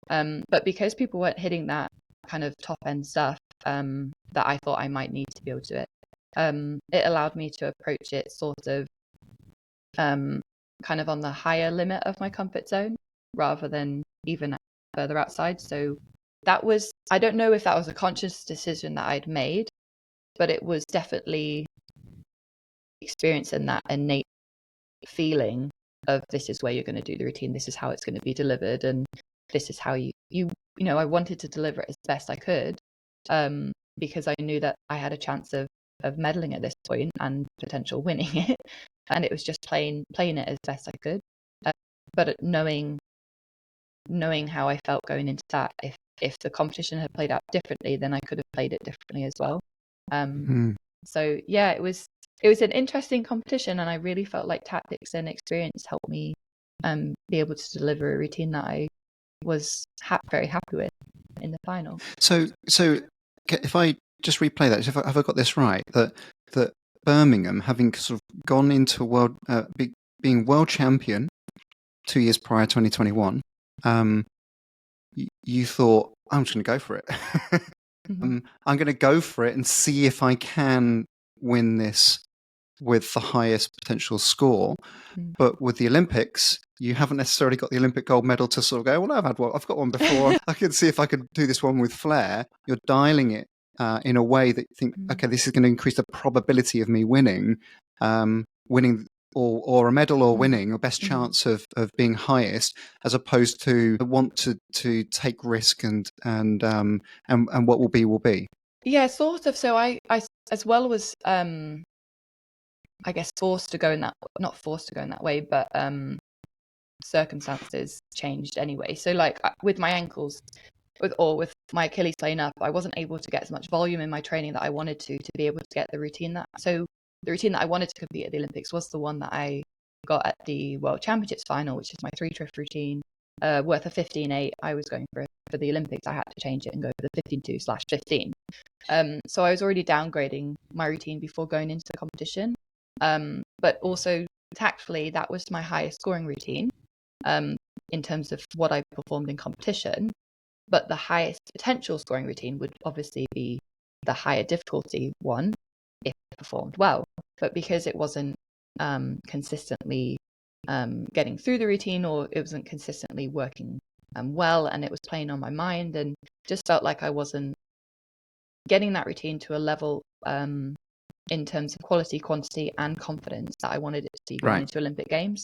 S1: But because people weren't hitting that kind of top end stuff that I thought I might need to be able to do it, it allowed me to approach it sort of kind of on the higher limit of my comfort zone, rather than even further outside. So that was, I don't know if that was a conscious decision that I'd made, but it was definitely experiencing that innate feeling of, this is where you're going to do the routine, this is how it's going to be delivered, and this is how you know, I wanted to deliver it as best I could, because I knew that I had a chance of medaling at this point and potential winning it, and it was just playing it as best I could. But knowing how I felt going into that, if the competition had played out differently, then I could have played it differently as well. So yeah, it was an interesting competition, and I really felt like tactics and experience helped me be able to deliver a routine that I was very happy with in the final.
S3: So if I just replay that, have I got this right? That Birmingham, having sort of gone into world being world champion 2 years prior, 2021, you thought, I'm just going to go for it. I'm going to go for it and see if I can win this with the highest potential score. But with the Olympics, you haven't necessarily got the Olympic gold medal to sort of go, well, I've got one before. I can see if I could do this one with flair. You're dialing it in a way that you think, okay, this is going to increase the probability of me winning or a medal or winning, or best chance of being highest, as opposed to want to take risk and what will be.
S1: Yeah, sort of. So I as well was I guess not forced to go in that way, but circumstances changed anyway. So like with my ankles, with my Achilles playing up, I wasn't able to get as much volume in my training that I wanted to be able to get the routine that I wanted to compete at the Olympics was the one that I got at the World Championships final, which is my 3-drift routine, worth a 15.8. I was going for the Olympics. I had to change it and go for the 15.2/15. So I was already downgrading my routine before going into the competition. But also tactfully, that was my highest scoring routine in terms of what I performed in competition. but the highest potential scoring routine would obviously be the higher difficulty one if it performed well. But because it wasn't consistently getting through the routine, or it wasn't consistently working well, and it was playing on my mind, and just felt like I wasn't getting that routine to a level in terms of quality, quantity, and confidence that I wanted it to be going into Olympic Games.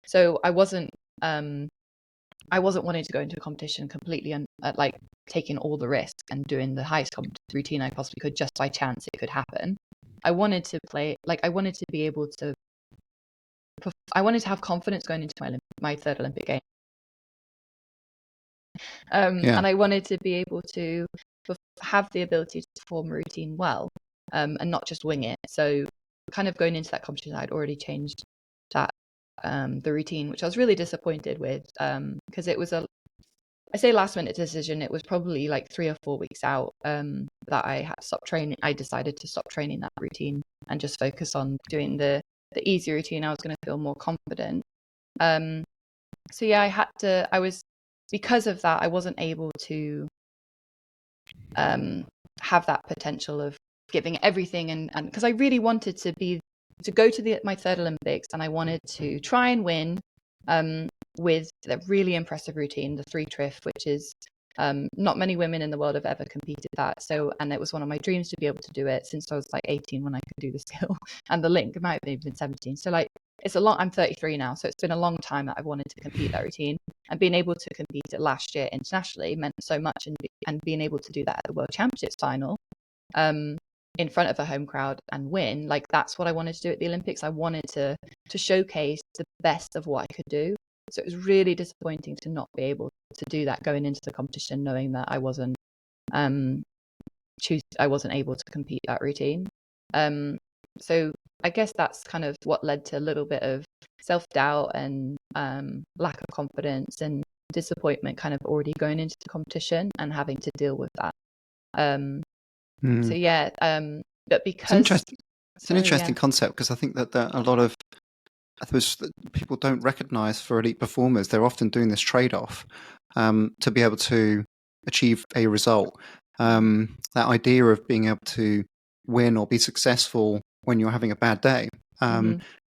S1: So I wasn't wanting to go into a competition completely like taking all the risks and doing the highest routine I possibly could just by chance it could happen. I wanted to play, like I wanted to be able to, I wanted to have confidence going into my third Olympic game. And I wanted to be able to have the ability to perform a routine well, and not just wing it. So kind of going into that competition, I'd already changed that the routine, which I was really disappointed with, because it was I say last minute decision. It was probably like 3 or 4 weeks out that I had to stop training. I decided to stop training that routine and just focus on doing the easy routine. I was going to feel more confident. So yeah, because of that, I wasn't able to have that potential of giving everything, and because I really wanted to go to my third Olympics, and I wanted to try and win with a really impressive routine, the 3 triff, which is not many women in the world have ever competed that. So, and it was one of my dreams to be able to do it since I was like 18 when I could do the skill, and the link. It might have even been 17. So like I'm 33 now, so it's been a long time that I've wanted to compete that routine, and being able to compete it last year internationally meant so much, and being able to do that at the World Championships final in front of a home crowd and win, like that's what I wanted to do at the Olympics. I wanted to showcase the best of what I could do. So it was really disappointing to not be able to do that going into the competition, knowing that I wasn't able to compete that routine. So I guess that's kind of what led to a little bit of self-doubt and lack of confidence and disappointment kind of already going into the competition and having to deal with that. So yeah, but because
S3: it's an interesting concept, because I think that a lot of people don't recognize for elite performers, they're often doing this trade-off to be able to achieve a result. That idea of being able to win or be successful when you're having a bad day,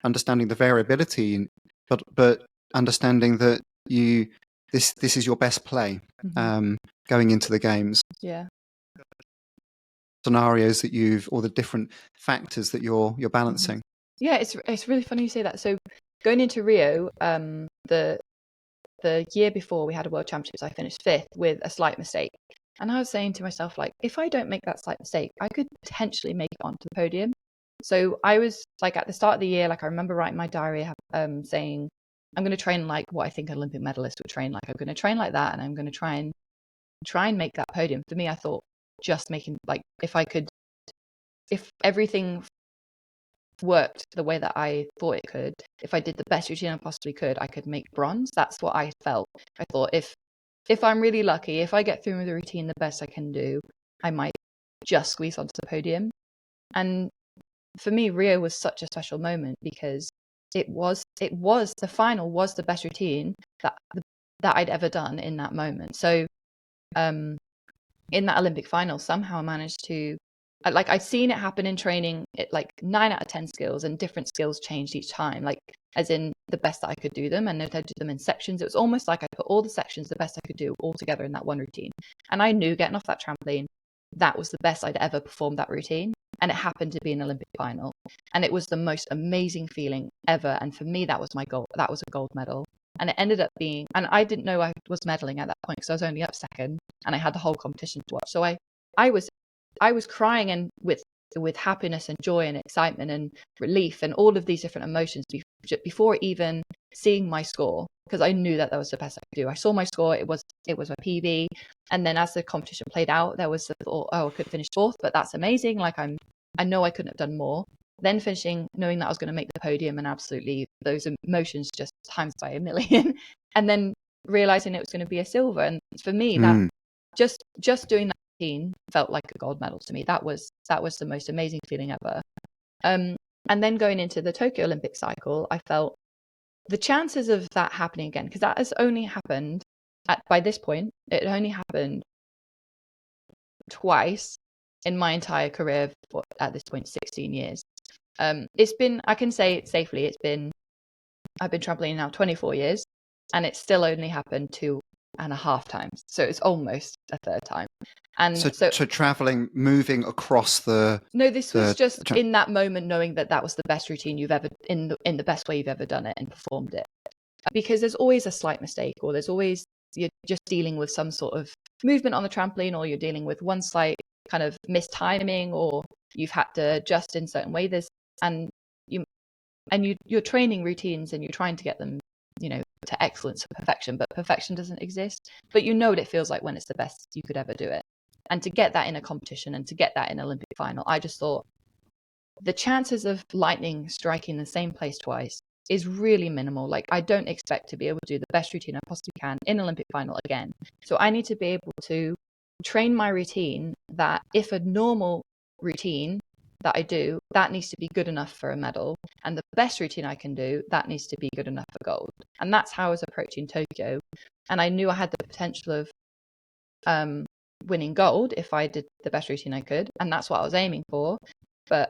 S3: understanding the variability, but understanding that this is your best play going into the games.
S1: Yeah.
S3: Scenarios that or the different factors that you're balancing.
S1: Yeah, it's really funny you say that. So going into Rio, the year before we had a World Championships, I finished 5th with a slight mistake. And I was saying to myself, like, if I don't make that slight mistake, I could potentially make it onto the podium. So I was like, at the start of the year, like I remember writing my diary saying, I'm going to train like what I think an Olympic medalist would train like. I'm going to train like that, and I'm going to try and make that podium. For me, I thought just making, like, if everything worked the way that I thought it could, if I did the best routine I possibly could, I could make bronze. That's what I felt. I thought if I'm really lucky, if I get through with the routine the best I can do, I might just squeeze onto the podium. And for me, Rio was such a special moment because it was the final was the best routine that I'd ever done in that moment. So in that Olympic final, somehow I managed to, like, I'd seen it happen in training, it like 9 out of 10 skills, and different skills changed each time, like as in the best that I could do them, and I'd do them in sections. It was almost like I put all the sections, the best I could do, all together in that one routine. And I knew getting off that trampoline, that was the best I'd ever performed that routine. And it happened to be an Olympic final. And it was the most amazing feeling ever. And for me, that was my goal. That was a gold medal. And it ended up being, and I didn't know I was medaling at that point because I was only up 2nd and I had the whole competition to watch. So I was crying, and with happiness and joy and excitement and relief and all of these different emotions before even seeing my score, because I knew that was the best I could do. I saw my score, it was a PB, and then as the competition played out, there was the thought, oh, I could finish 4th, but that's amazing. Like I know I couldn't have done more. Then finishing, knowing that I was going to make the podium, and absolutely those emotions just times by a million, and then realizing it was going to be a silver. And for me, that just doing that routine felt like a gold medal to me. That was the most amazing feeling ever. And then going into the Tokyo Olympic cycle, I felt the chances of that happening again, because that has only happened by this point, it only happened twice in my entire career for, at this point, 16 years. It's been, I can say it safely, I've been trampolining now 24 years, and it's still only happened 2.5 times. So it's almost a third time. And
S3: so traveling, moving across the.
S1: No, this was just in that moment, knowing that was the best routine you've ever, in the best way you've ever done it and performed it. Because there's always a slight mistake, or there's always, you're just dealing with some sort of movement on the trampoline, or you're dealing with one slight kind of mistiming, or you've had to adjust in certain way. You're training routines and you're trying to get them, to excellence or perfection, but perfection doesn't exist. But you know what it feels like when it's the best you could ever do it. And to get that in a competition and to get that in an Olympic final, I just thought the chances of lightning striking the same place twice is really minimal. Like, I don't expect to be able to do the best routine I possibly can in Olympic final again. So I need to be able to train my routine that if a normal routine that I do, that needs to be good enough for a medal, and the best routine I can do, that needs to be good enough for gold. And that's how I was approaching Tokyo. And I knew I had the potential of winning gold if I did the best routine I could, and that's what I was aiming for. But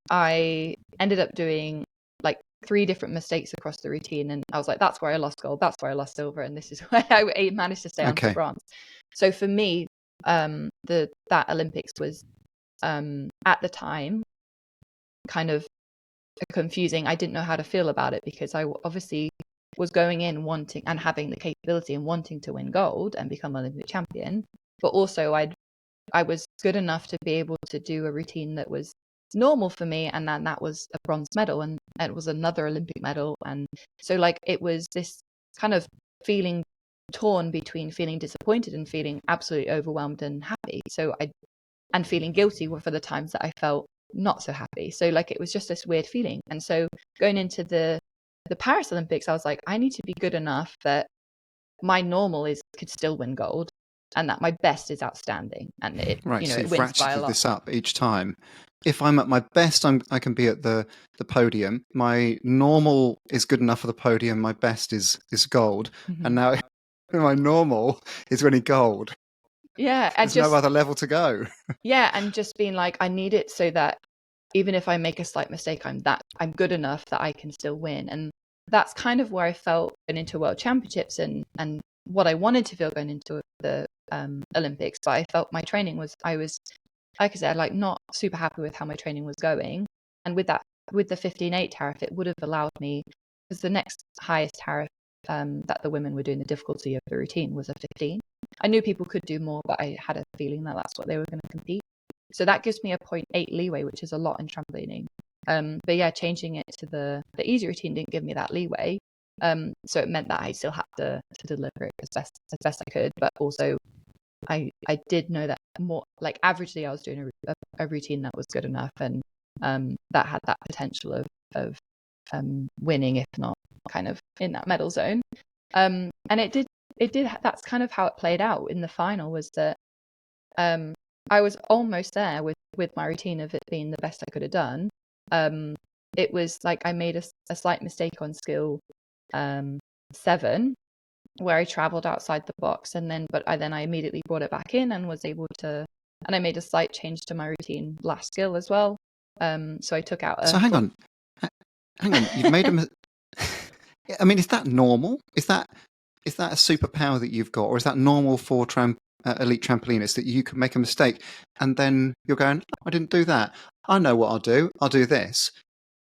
S1: I ended up doing like 3 different mistakes across the routine, and I was like, that's where I lost gold, that's where I lost silver, and this is where I managed to stay on for bronze. So for me, that Olympics was at the time kind of confusing. I didn't know how to feel about it, because I obviously was going in wanting and having the capability and wanting to win gold and become Olympic champion, but also I was good enough to be able to do a routine that was normal for me, and then that was a bronze medal, and it was another Olympic medal. And so like it was this kind of feeling torn between feeling disappointed and feeling absolutely overwhelmed and happy, and feeling guilty for the times that I felt not so happy. So like it was just this weird feeling. And so going into the Paris Olympics, I was like, I need to be good enough that my normal could still win gold, and that my best is outstanding, and it
S3: so
S1: it
S3: you've
S1: wins by a
S3: ratcheted
S1: lot.
S3: this up each time. If I'm at my best, I can be at the podium. My normal is good enough for the podium. My best is gold, and now my normal is winning gold.
S1: Yeah,
S3: and there's no other level to go.
S1: Yeah, and just being like, I need it so that even if I make a slight mistake, I'm good enough that I can still win. And that's kind of where I felt going into World Championships and what I wanted to feel going into the Olympics. But I felt my training I was, like I said, like not super happy with how my training was going. And with the 15.8 tariff, it would have allowed me, because the next highest tariff that the women were doing, the difficulty of the routine was a 15. I knew people could do more, but I had a feeling that that's what they were going to compete. So that gives me a 0.8 leeway, which is a lot in trampolining. But yeah, changing it to the easy routine didn't give me that leeway. So it meant that I still had to deliver it as best I could. But also, I did know that more like averagely, I was doing a routine that was good enough, and that had that potential of winning, if not kind of in that medal zone. And it did. That's kind of how it played out in the final, was that I was almost there with my routine of it being the best I could have done. It was like I made a slight mistake on skill 7, where I traveled outside the box, but I immediately brought it back in and was able to, and I made a slight change to my routine last skill as well. So I took out
S3: So hang on, you've made a I mean, is that normal? Is that a superpower that you've got, or is that normal for elite trampolinists, that you can make a mistake and then you're going, I didn't do that, I know what I'll do this.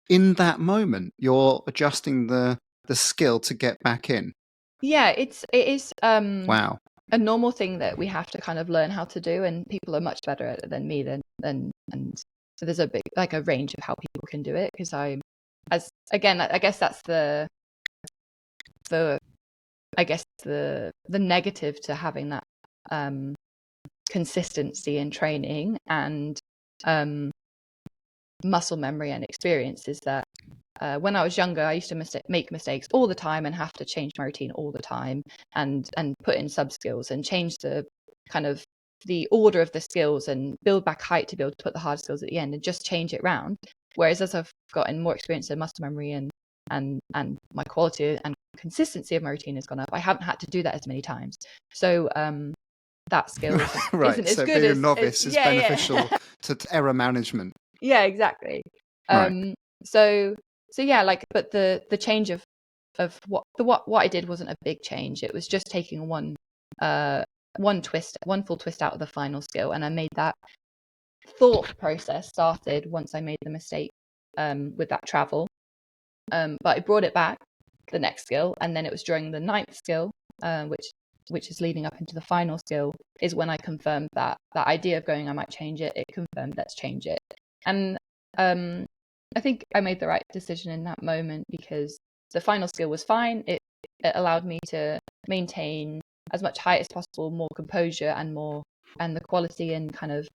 S3: In that moment, you're adjusting the skill to get back in.
S1: Yeah, it is
S3: wow,
S1: a normal thing that we have to kind of learn how to do, and people are much better at it than me. And so there's a big, like, a range of how people can do it, because I guess that's the negative to having that consistency in training and muscle memory and experience, is that when I was younger, I used to make mistakes all the time and have to change my routine all the time, and put in sub skills and change the kind of the order of the skills and build back height to be able to put the hard skills at the end and just change it round. Whereas as I've gotten more experience in muscle memory and my quality and consistency of my routine has gone up. I haven't had to do that as many times. So that skill isn't as
S3: so
S1: good
S3: being
S1: as
S3: a novice is beneficial to error management.
S1: Yeah, exactly.
S3: Right.
S1: So yeah, like, but the change of what I did wasn't a big change. It was just taking one full twist out of the final skill, and I made that thought process started once I made the mistake with that travel. But I brought it back the next skill, and then it was during the ninth skill, which is leading up into the final skill, is when I confirmed that idea of going, I might change it. It confirmed, let's change it. And I think I made the right decision in that moment, because the final skill was fine. It allowed me to maintain as much height as possible, more composure, and the quality and kind of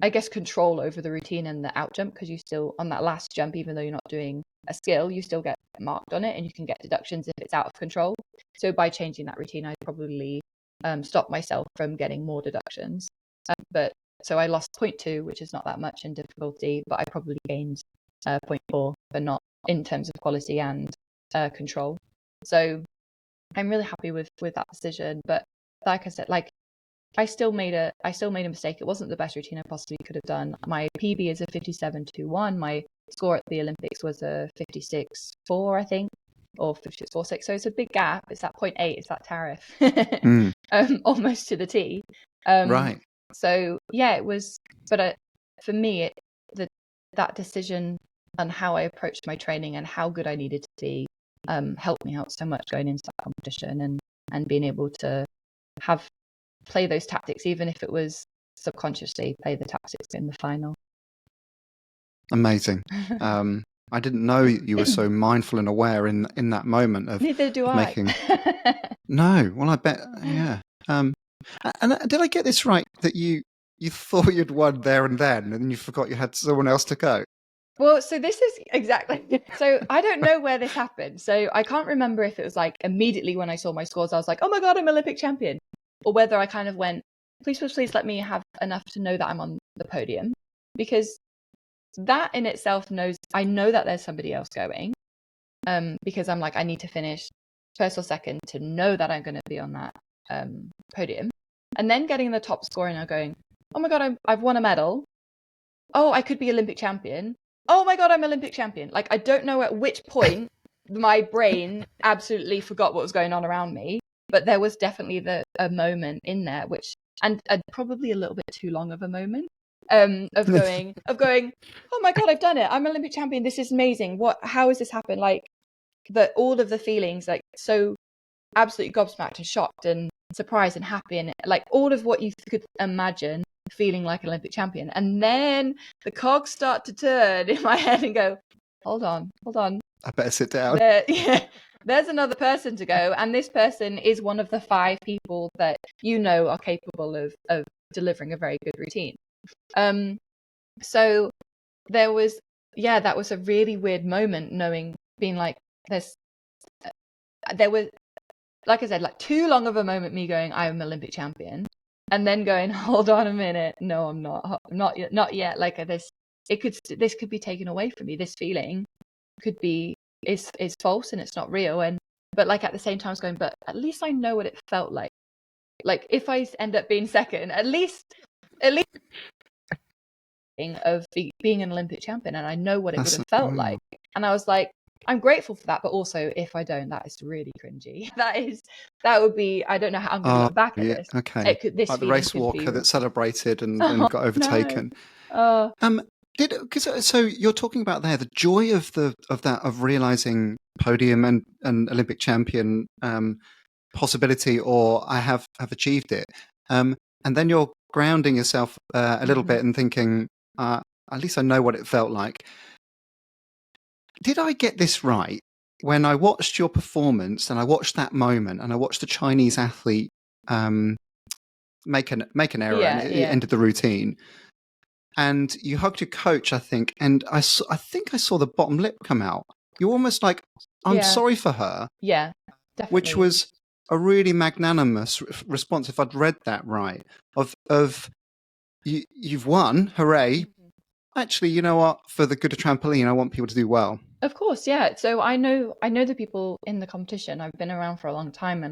S1: I guess control over the routine and the out jump, because you still, on that last jump, even though you're not doing a skill, you still get marked on it, and you can get deductions if it's out of control. So by changing that routine, I probably stopped myself from getting more deductions. But so I lost 0.2, which is not that much in difficulty, but I probably gained 0.4, but not in terms of quality and control. So I'm really happy with that decision. But like I said, like, I still made a mistake. It wasn't the best routine I possibly could have done. My PB is a 57.21. My score at the Olympics was a 56.4, I think, or 56.46. So it's a big gap. It's that 0.8. It's that tariff, almost to the T.
S3: Right.
S1: So yeah, it was. But for me, that decision on how I approached my training and how good I needed to be helped me out so much going into that competition, and being able to play those tactics, even if it was subconsciously, play the tactics in the final.
S3: Amazing. I didn't know you were so mindful and aware in that moment of
S1: Neither do I.
S3: making. No, well, I bet, yeah. And did I get this right, that you thought you'd won there and then you forgot you had someone else to go?
S1: Well, so this is exactly. So I don't know where this happened. So I can't remember if it was like immediately when I saw my scores, I was like, oh my God, I'm Olympic champion. Or whether I kind of went, please let me have enough to know that I'm on the podium. Because that in itself I know that there's somebody else going. Because I'm like, I need to finish first or second to know that I'm going to be on that podium. And then getting the top score and I'm going, oh my God, I've won a medal. Oh, I could be Olympic champion. Oh my God, I'm Olympic champion. Like, I don't know at which point my brain absolutely forgot what was going on around me. But there was definitely a moment in there, which, and probably a little bit too long of a moment, of going, oh my God, I've done it. I'm Olympic champion. This is amazing. How has this happened? Like, all of the feelings, like, so absolutely gobsmacked and shocked and surprised and happy, and like all of what you could imagine feeling like an Olympic champion. And then the cogs start to turn in my head and go, hold on.
S3: I better sit down.
S1: There's another person to go, and this person is one of the 5 people that are capable of delivering a very good routine. So there was, that was a really weird moment, being like, there was, like I said, like too long of a moment, me going, I'm Olympic champion, and then going, hold on a minute, no, I'm not yet. Like, this could be taken away from me. This feeling could be is false and it's not real. But like at the same time, I was going, but at least I know what it felt like. Like, if I end up being second, at least of being an Olympic champion, and I know what it would have felt like. And I was like, I'm grateful for that, but also if I don't, that is really cringy. That would be, I don't know how I'm going to look back at this.
S3: Okay.
S1: This
S3: like the race walker that celebrated and got overtaken.
S1: No.
S3: So you're talking about there the joy of realizing podium and Olympic champion possibility, or I have achieved it, and then you're grounding yourself a little bit and thinking, at least I know what it felt like. Did I get this right when I watched your performance and I watched that moment and I watched the Chinese athlete make an error and it ended the routine? And you hugged your coach, I think, and I think I saw the bottom lip come out. You're almost like, I'm sorry for her.
S1: Yeah, definitely.
S3: Which was a really magnanimous response, if I'd read that right, of you've won, hooray. actually, you know what? For the good of trampoline, I want people to do well.
S1: Of course, yeah. So I know the people in the competition. I've been around for a long time,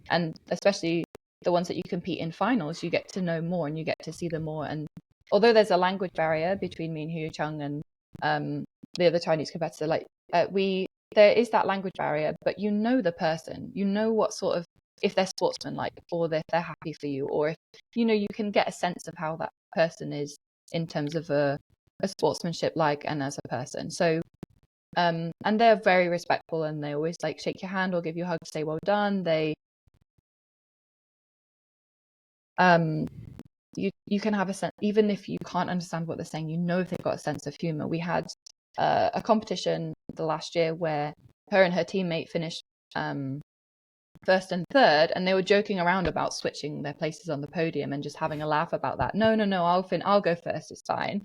S1: and especially the ones that you compete in finals, you get to know more and you get to see them more. And although there's a language barrier between me and Hu Chung and the other Chinese competitor, like there is that language barrier, but you know the person, you know what sort of, if they're sportsmanlike or if they're happy for you, or if you can get a sense of how that person is in terms of a sportsmanship like and as a person. So and they're very respectful, and they always like shake your hand or give you a hug, say well done. They you can have a sense, even if you can't understand what they're saying, if they've got a sense of humor. We had a competition the last year where her and her teammate finished first and third, and they were joking around about switching their places on the podium and just having a laugh about that. No, I'll go first, it's fine.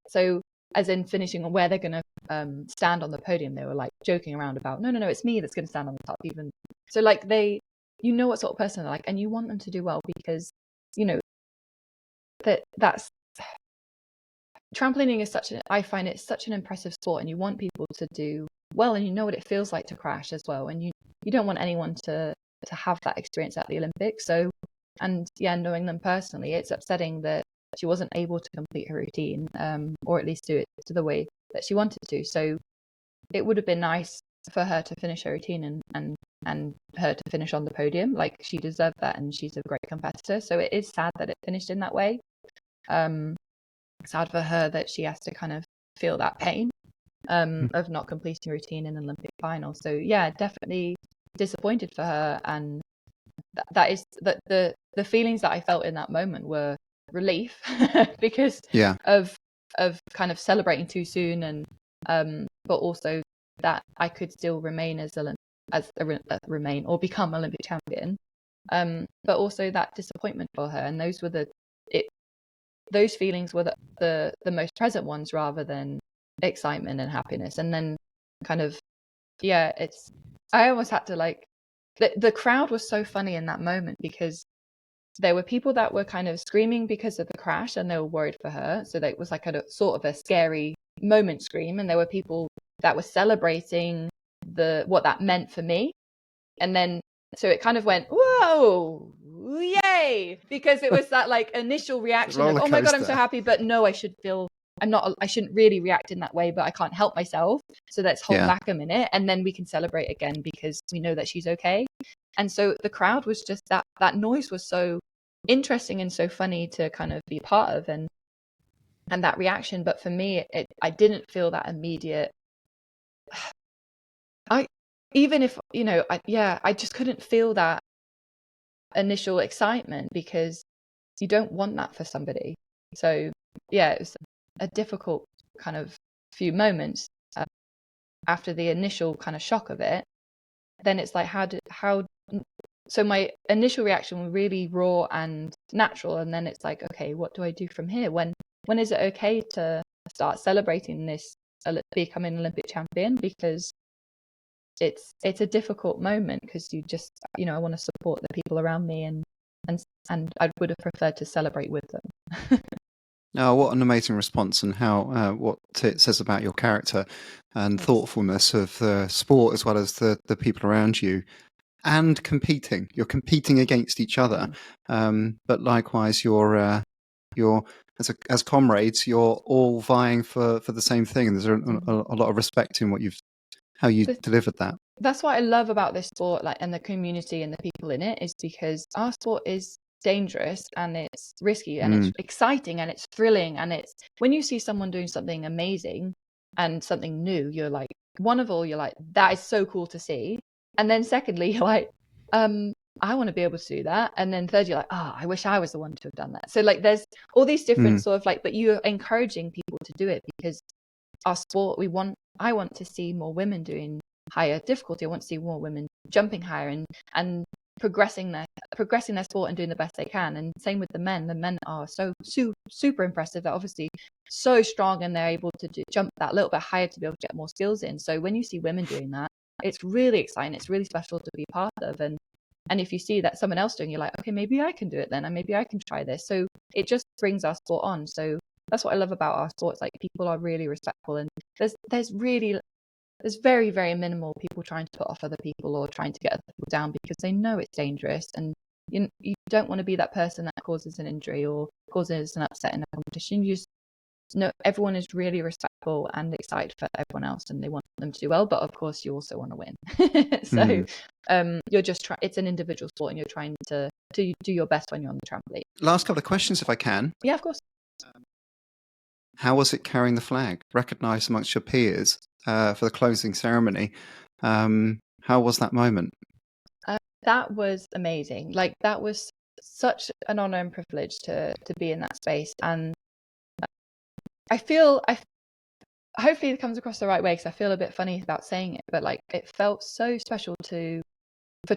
S1: So as in finishing where they're going to stand on the podium, they were like joking around about no, it's me that's going to stand on the top. Even so, like they, what sort of person they're like, and you want them to do well, because that's trampolining is I find it such an impressive sport, and you want people to do well, and you know what it feels like to crash as well, and you don't want anyone to have that experience at the Olympics. So, and yeah, knowing them personally, it's upsetting that she wasn't able to complete her routine, or at least do it to the way that she wanted to. So it would have been nice for her to finish her routine and her to finish on the podium. Like, she deserved that, and she's a great competitor. So it is sad that it finished in that way. Sad for her that she has to kind of feel that pain of not completing routine in an Olympic final. So yeah, definitely disappointed for her, and that is the feelings that I felt in that moment were relief because of kind of celebrating too soon, and but also that I could still remain remain or become Olympic champion, but also that disappointment for her, and those feelings were the most present ones, rather than excitement and happiness. And then kind of I almost had to the crowd was so funny in that moment, because there were people that were kind of screaming because of the crash and they were worried for her, so that it was like a sort of a scary moment scream, and there were people that were celebrating what that meant for me. And then so it kind of went, whoa, yay, because it was that like initial reaction of, oh my god, I'm so happy, but no, I shouldn't really react in that way, but I can't help myself, so let's hold back a minute, and then we can celebrate again because we know that she's okay. And so the crowd was just that noise was so interesting and so funny to kind of be part of, and that reaction. But for me, I didn't feel that immediate I just couldn't feel that initial excitement, because you don't want that for somebody. So yeah, it was a difficult kind of few moments after the initial kind of shock of it. Then it's like, so my initial reaction was really raw and natural, and then it's like, okay, what do I do from here? When is it okay to start celebrating this becoming an Olympic champion? Because it's a difficult moment, because you just I want to support the people around me, and I would have preferred to celebrate with them.
S3: Oh, what an amazing response, and how what it says about your character and thoughtfulness of the sport, as well as the people around you. And you're competing against each other, but likewise you're as comrades, you're all vying for the same thing, and there's a lot of respect in how you delivered that.
S1: That's what I love about this sport, and the community and the people in it, is because our sport is dangerous and it's risky and it's exciting and it's thrilling, and it's when you see someone doing something amazing and something new, you're like, you're like, that is so cool to see. And then secondly, you're like, I want to be able to do that. And then third, you're like, I wish I was the one to have done that. So like there's all these different sort of but you're encouraging people to do it, because our sport, I want to see more women doing higher difficulty. I want to see more women jumping higher and progressing their sport and doing the best they can. And same with the men. The men are so super impressive. They're obviously so strong, and they're able to jump that little bit higher to be able to get more skills in. So when you see women doing that, it's really exciting. It's really special to be part of. And if you see that someone else doing, you're like, okay, maybe I can do it then, and maybe I can try this. So it just brings our sport on. So that's what I love about our sports. Like, people are really respectful, and there's very, very minimal people trying to put off other people or trying to get other people down, because they know it's dangerous, and you don't want to be that person that causes an injury or causes an upset in a competition. You just know everyone is really respectful and excited for everyone else, and they want them to do well, but of course you also want to win. So you're just it's an individual sport, and you're trying to do your best when you're on the trampoline.
S3: Last couple of questions, if I can.
S1: Yeah, of course.
S3: How was it carrying the flag, recognised amongst your peers for the closing ceremony? How was that moment?
S1: That was amazing. Like, that was such an honor and privilege to be in that space, and hopefully it comes across the right way, because I feel a bit funny about saying it, but like, it felt so special for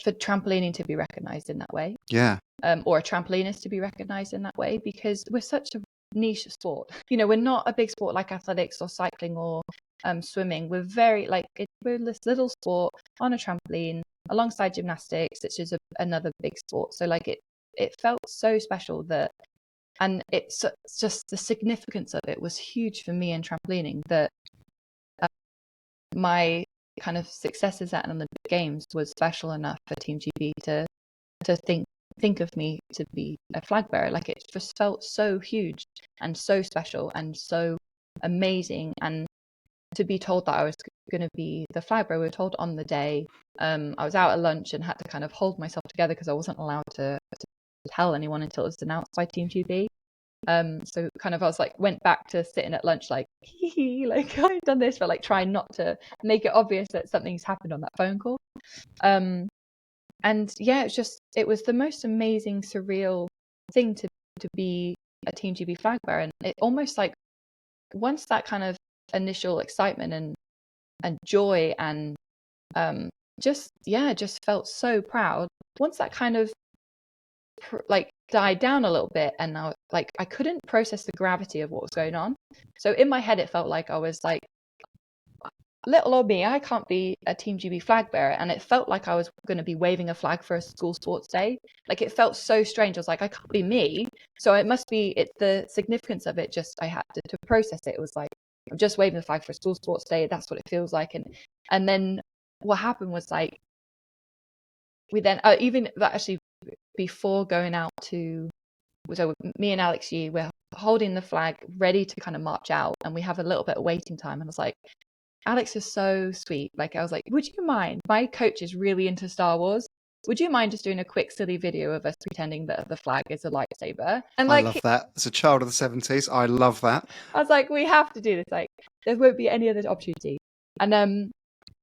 S1: trampolining to be recognized in that way.
S3: Yeah.
S1: Or a trampolinist to be recognized in that way, because we're such a niche sport. We're not a big sport like athletics or cycling or swimming. We're very we're this little sport on a trampoline alongside gymnastics, which is another big sport. So like, it felt so special and it's just the significance of it was huge for me in trampolining, that my kind of successes at an Olympic Games was special enough for Team GB to think of me to be a flag bearer. Like, it just felt so huge and so special and so amazing. And to be told that I was going to be the flag bearer, we were told on the day. I was out at lunch and had to kind of hold myself together, because I wasn't allowed to tell anyone until it was announced by Team GB. So kind of I was like, went back to sitting at lunch like, like, I've done this, but like trying not to make it obvious that something's happened on that phone call. And yeah, it was the most amazing, surreal thing to be a Team GB flag bearer. And it almost like, once that kind of initial excitement and joy and just felt so proud. Once that kind of like died down a little bit, and now I couldn't process the gravity of what was going on. So in my head, it felt like I was like, little old me, I can't be a Team GB flag bearer. And it felt like I was going to be waving a flag for a school sports day. Like, it felt so strange. I was like, I can't be me. So it must be the significance of it. Just, I had to process it. It was like, I'm just waving the flag for a school sports day. That's what it feels like. And then what happened was, like, we then, even that actually, before going out so me and Alex Yee, we're holding the flag ready to kind of march out, and we have a little bit of waiting time. And I was like, Alex is so sweet. Like, I was like, would you mind? My coach is really into Star Wars. Would you mind just doing a quick, silly video of us pretending that the flag is a lightsaber? And like,
S3: I love that. As a child of the 70s, I love that. I
S1: was like, we have to do this. Like, there won't be any other opportunity. And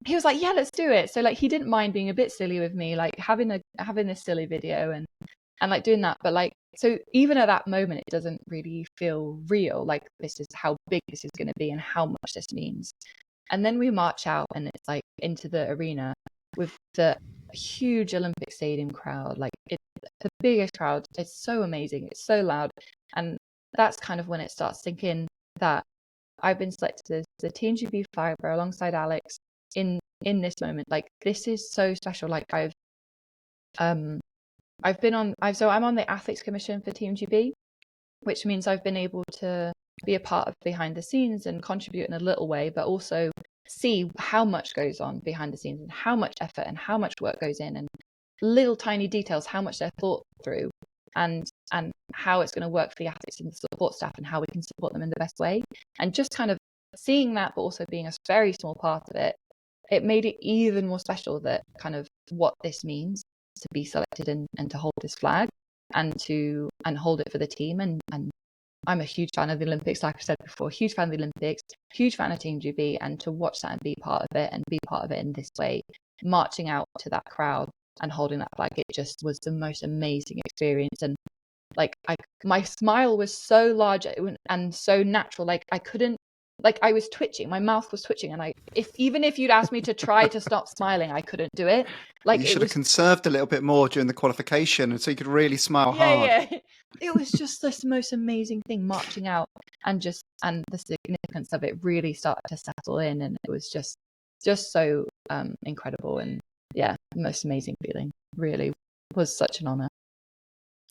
S1: he was like, yeah, let's do it. So like, he didn't mind being a bit silly with me, like having this silly video and like doing that. But like, so even at that moment, it doesn't really feel real. Like, this is how big this is going to be and how much this means. And then we march out, and it's like into the arena with the huge Olympic Stadium crowd. Like, it's the biggest crowd. It's so amazing. It's so loud. And that's kind of when it starts sinking that I've been selected as the Team GB flag bearer alongside Alex in this moment. Like, this is so special. Like, I'm on the athletes commission for Team GB, which means I've been able to be a part of behind the scenes and contribute in a little way, but also see how much goes on behind the scenes and how much effort and how much work goes in, and little tiny details, how much they're thought through, and how it's going to work for the athletes and the support staff, and how we can support them in the best way. And just kind of seeing that, but also being a very small part of it, it made it even more special, that kind of what this means to be selected and to hold this flag and hold it for the team. And I'm a huge fan of the Olympics, like I said before, huge fan of the Olympics, huge fan of Team GB, and to watch that and be part of it in this way, marching out to that crowd and holding that flag, it just was the most amazing experience. And like, my smile was so large and so natural. Like, I couldn't, like, I was twitching, my mouth was twitching, and even if you'd asked me to try to stop smiling, I couldn't do it. Like,
S3: you should have conserved a little bit more during the qualification, and so you could really smile hard.
S1: Yeah. It was just this most amazing thing, marching out, and the significance of it really started to settle in, and it was just so incredible. And yeah, the most amazing feeling. Really was such an honor.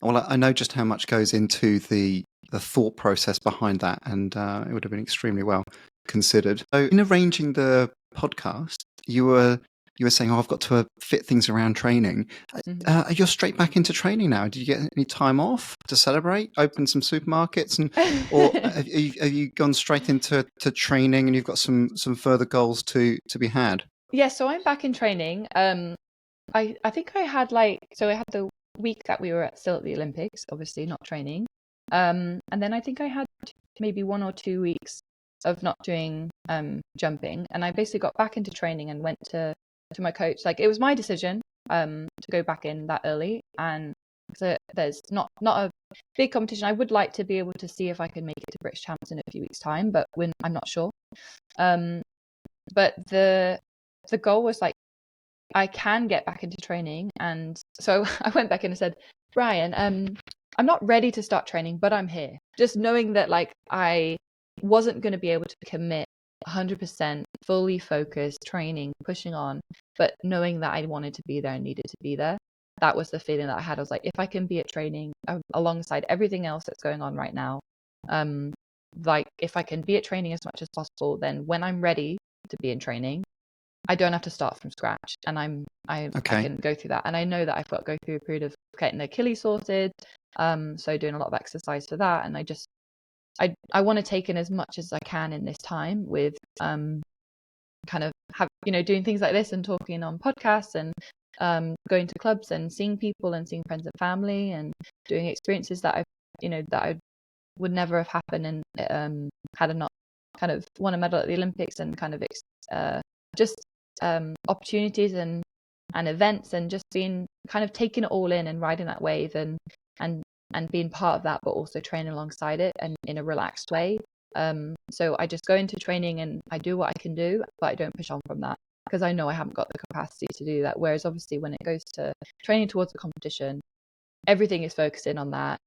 S3: Well, I know just how much goes into the the thought process behind that, and it would have been extremely well considered. So, in arranging the podcast, you were saying, "Oh, I've got to fit things around training." You're straight back into training now. Did you get any time off to celebrate? Open some supermarkets, or have you gone straight into training, and you've got some further goals to be had?
S1: Yeah, so I'm back in training. I think I had I had the week that we were still at the Olympics, obviously not training. And then I think I had maybe 1 or 2 weeks of not doing jumping, and I basically got back into training and went to my coach. Like, it was my decision to go back in that early, and so there's not a big competition. I would like to be able to see if I can make it to British Champs in a few weeks' time, but I'm not sure. But the goal was like, I can get back into training. And so I went back in and said, Brian, I'm not ready to start training, but I'm here. Just knowing that like I wasn't going to be able to commit 100% fully focused training, pushing on, but knowing that I wanted to be there and needed to be there. That was the feeling that I had. I was like, if I can be at training alongside everything else that's going on right now, like if I can be at training as much as possible, then when I'm ready to be in training, I don't have to start from scratch, and I can go through that. And I know that I've got to go through a period of getting the Achilles sorted, so doing a lot of exercise for that. And I want to take in as much as I can in this time with kind of doing things like this and talking on podcasts and going to clubs and seeing people and seeing friends and family and doing experiences that I would never have happened and had I not kind of won a medal at the Olympics, and kind of just opportunities and events, and just being kind of taking it all in and riding that wave and being part of that, but also training alongside it and in a relaxed way. So I just go into training and I do what I can do, but I don't push on from that because I know I haven't got the capacity to do that. Whereas obviously when it goes to training towards a competition, everything is focusing on that.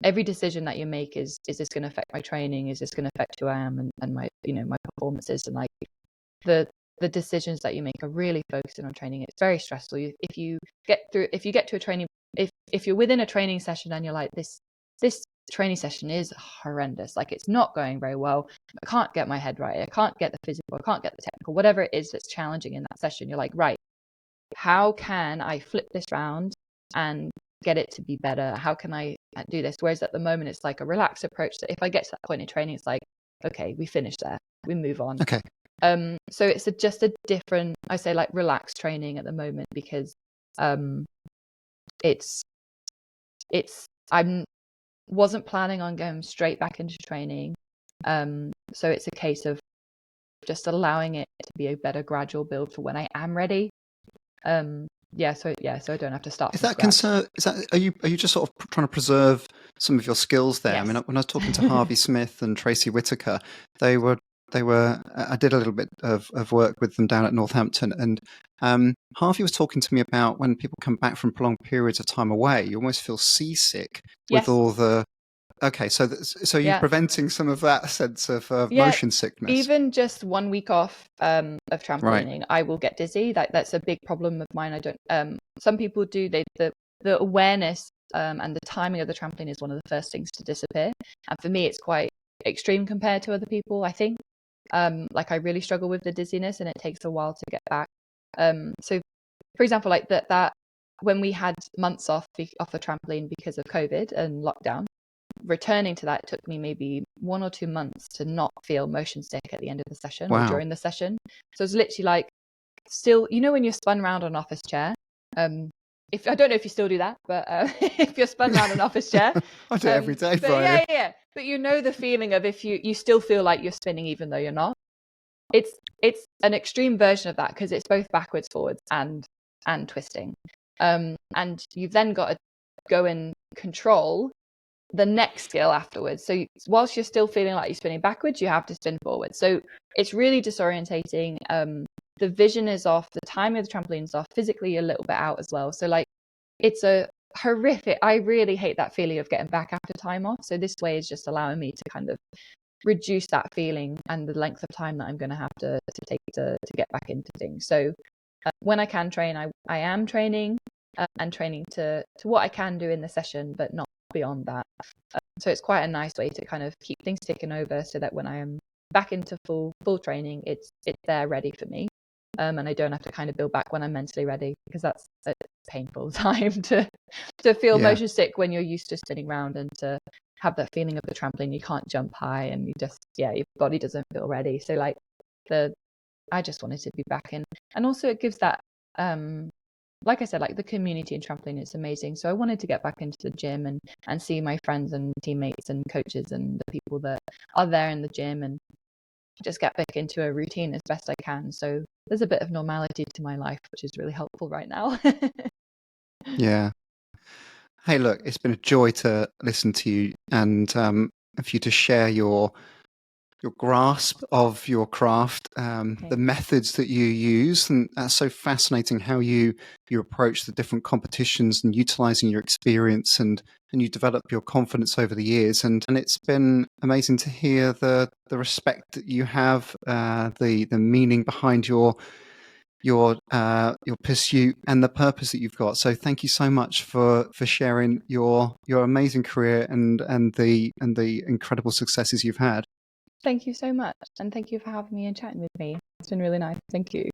S1: Every decision that you make is this going to affect my training? Is this going to affect who I am and my my performances? And like the decisions that you make are really focusing on training. It's very stressful. If you get to a training, if you're within a training session and you're like, this training session is horrendous, like it's not going very well, I can't get my head right, I can't get the physical, I can't get the technical, whatever it is that's challenging in that session, you're like, right, how can I flip this round and get it to be better? How can I do this? Whereas at the moment it's like a relaxed approach that if I get to that point in training, it's like, okay, we finished there, we move on.
S3: Okay.
S1: So it's just a different, I say, like relaxed training at the moment, because it's I wasn't planning on going straight back into training. So it's a case of just allowing it to be a better gradual build for when I am ready. So I don't have to start.
S3: Is that concern? Is that are you just sort of trying to preserve some of your skills there?
S1: Yes.
S3: I mean, when I was talking to Harvey Smith and Tracy Whitaker, they were. I did a little bit of work with them down at Northampton, and Harvey was talking to me about when people come back from prolonged periods of time away, you almost feel seasick with all the. Okay, so you're preventing some of that sense of motion sickness.
S1: Even just 1 week off of trampolining, right. I will get dizzy. That's a big problem of mine. I don't. Some people do. The awareness and the timing of the trampoline is one of the first things to disappear. And for me, it's quite extreme compared to other people, I think. Like I really struggle with the dizziness, and it takes a while to get back. So, for example, like that when we had months off the trampoline because of COVID and lockdown. Returning to that, it took me maybe 1 or 2 months to not feel motion sick at the end of the session or during the session. So it's literally like still, when you're spun around an office chair, if I don't know if you still do that, but if you're spun around an office chair,
S3: I do it every day,
S1: Brian. Yeah. But the feeling of if you still feel like you're spinning even though you're not. It's an extreme version of that because it's both backwards, forwards, and twisting. And you've then got to go and control the next skill afterwards. So whilst you're still feeling like you're spinning backwards, you have to spin forward. So it's really disorientating. The vision is off, the timing of the trampoline is off, physically a little bit out as well. So like it's a horrific, I really hate that feeling of getting back after time off. So this way is just allowing me to kind of reduce that feeling and the length of time that I'm going to have to take to get back into things. So when I can train, I am training and training to what I can do in the session, but not beyond that. So it's quite a nice way to kind of keep things ticking over, so that when I am back into full training, it's there ready for me. And I don't have to kind of build back when I'm mentally ready, because that's a painful time to feel motion sick when you're used to spinning around, and to have that feeling of the trampoline. You can't jump high, and you just, your body doesn't feel ready. So like I just wanted to be back in, and also it gives that, like I said, like the community in trampoline is amazing. So I wanted to get back into the gym and see my friends and teammates and coaches and the people that are there in the gym, and just get back into a routine as best I can. So there's a bit of normality to my life, which is really helpful right now.
S3: Yeah. Hey, look, it's been a joy to listen to you, and for you to share your grasp of your craft, the methods that you use, and that's so fascinating how you approach the different competitions and utilizing your experience, and you develop your confidence over the years, and it's been amazing to hear the respect that you have, the meaning behind your pursuit and the purpose that you've got. So thank you so much for sharing your amazing career and the incredible successes you've had.
S1: Thank you so much, and thank you for having me and chatting with me. It's been really nice. Thank you.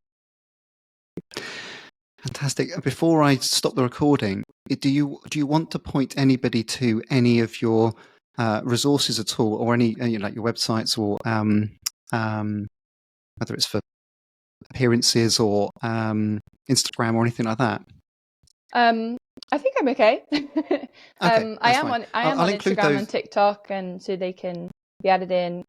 S3: Fantastic. Before I stop the recording, do you want to point anybody to any of your resources at all, or any like your websites, or whether it's for appearances or Instagram or anything like that?
S1: I think I'm okay.
S3: Okay,
S1: I am on Instagram
S3: those...
S1: and TikTok, and so they can be added in.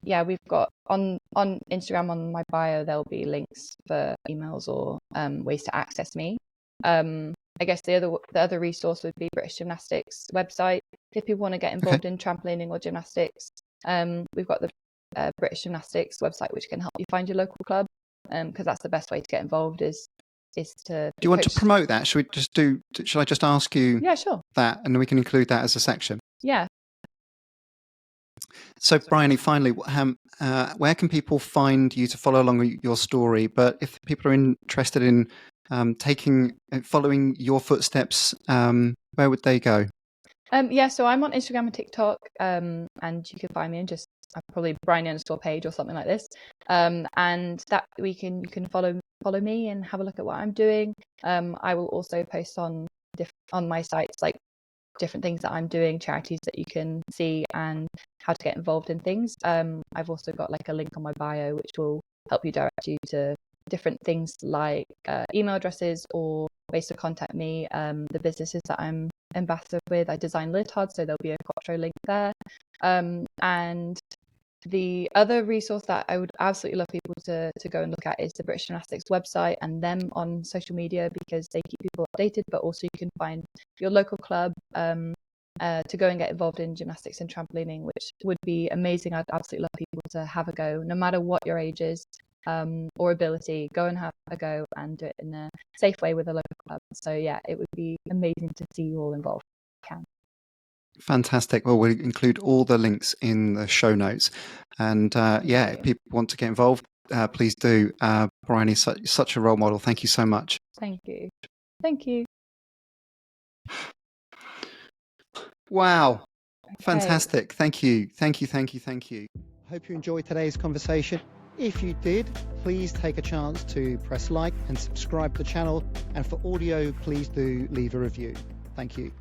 S1: We've got on Instagram, on my bio, there'll be links for emails or ways to access me. I guess the other resource would be British Gymnastics website if people want to get involved in trampolining or gymnastics. We've got the British Gymnastics website, which can help you find your local club, because that's the best way to get involved is to. Do
S3: you want to promote that? Should I just ask you?
S1: Yeah, sure.
S3: That, and we can include that as a section.
S1: Yeah.
S3: So, Bryony, finally, where can people find you to follow along your story? But if people are interested in following your footsteps, where would they go?
S1: So I'm on Instagram and TikTok, and you can find me in just probably Bryony_Page or something like this. And that you can follow me and have a look at what I'm doing. I will also post on my sites like different things that I'm doing, charities that you can see, and how to get involved in things. I've also got like a link on my bio which will help you direct you to different things like email addresses or ways to contact me. The businesses that I'm ambassador with, I design leotards, so there'll be a Quattro link there. And the other resource that I would absolutely love people to go and look at is the British Gymnastics website, and them on social media, because they keep people updated, but also you can find your local club to go and get involved in gymnastics and trampolining, which would be amazing. I'd absolutely love people to have a go, no matter what your age is or ability. Go and have a go and do it in a safe way with a local club. So yeah, it would be amazing to see you all involved.
S3: Fantastic. Well, we'll include all the links in the show notes. And if people want to get involved, please do. Bryony is such a role model. Thank you so much.
S1: Thank you. Thank you.
S3: Wow. Okay. Fantastic. Thank you. Thank you. Thank you. Thank you.
S2: I hope you enjoyed today's conversation. If you did, please take a chance to press like and subscribe to the channel. And for audio, please do leave a review. Thank you.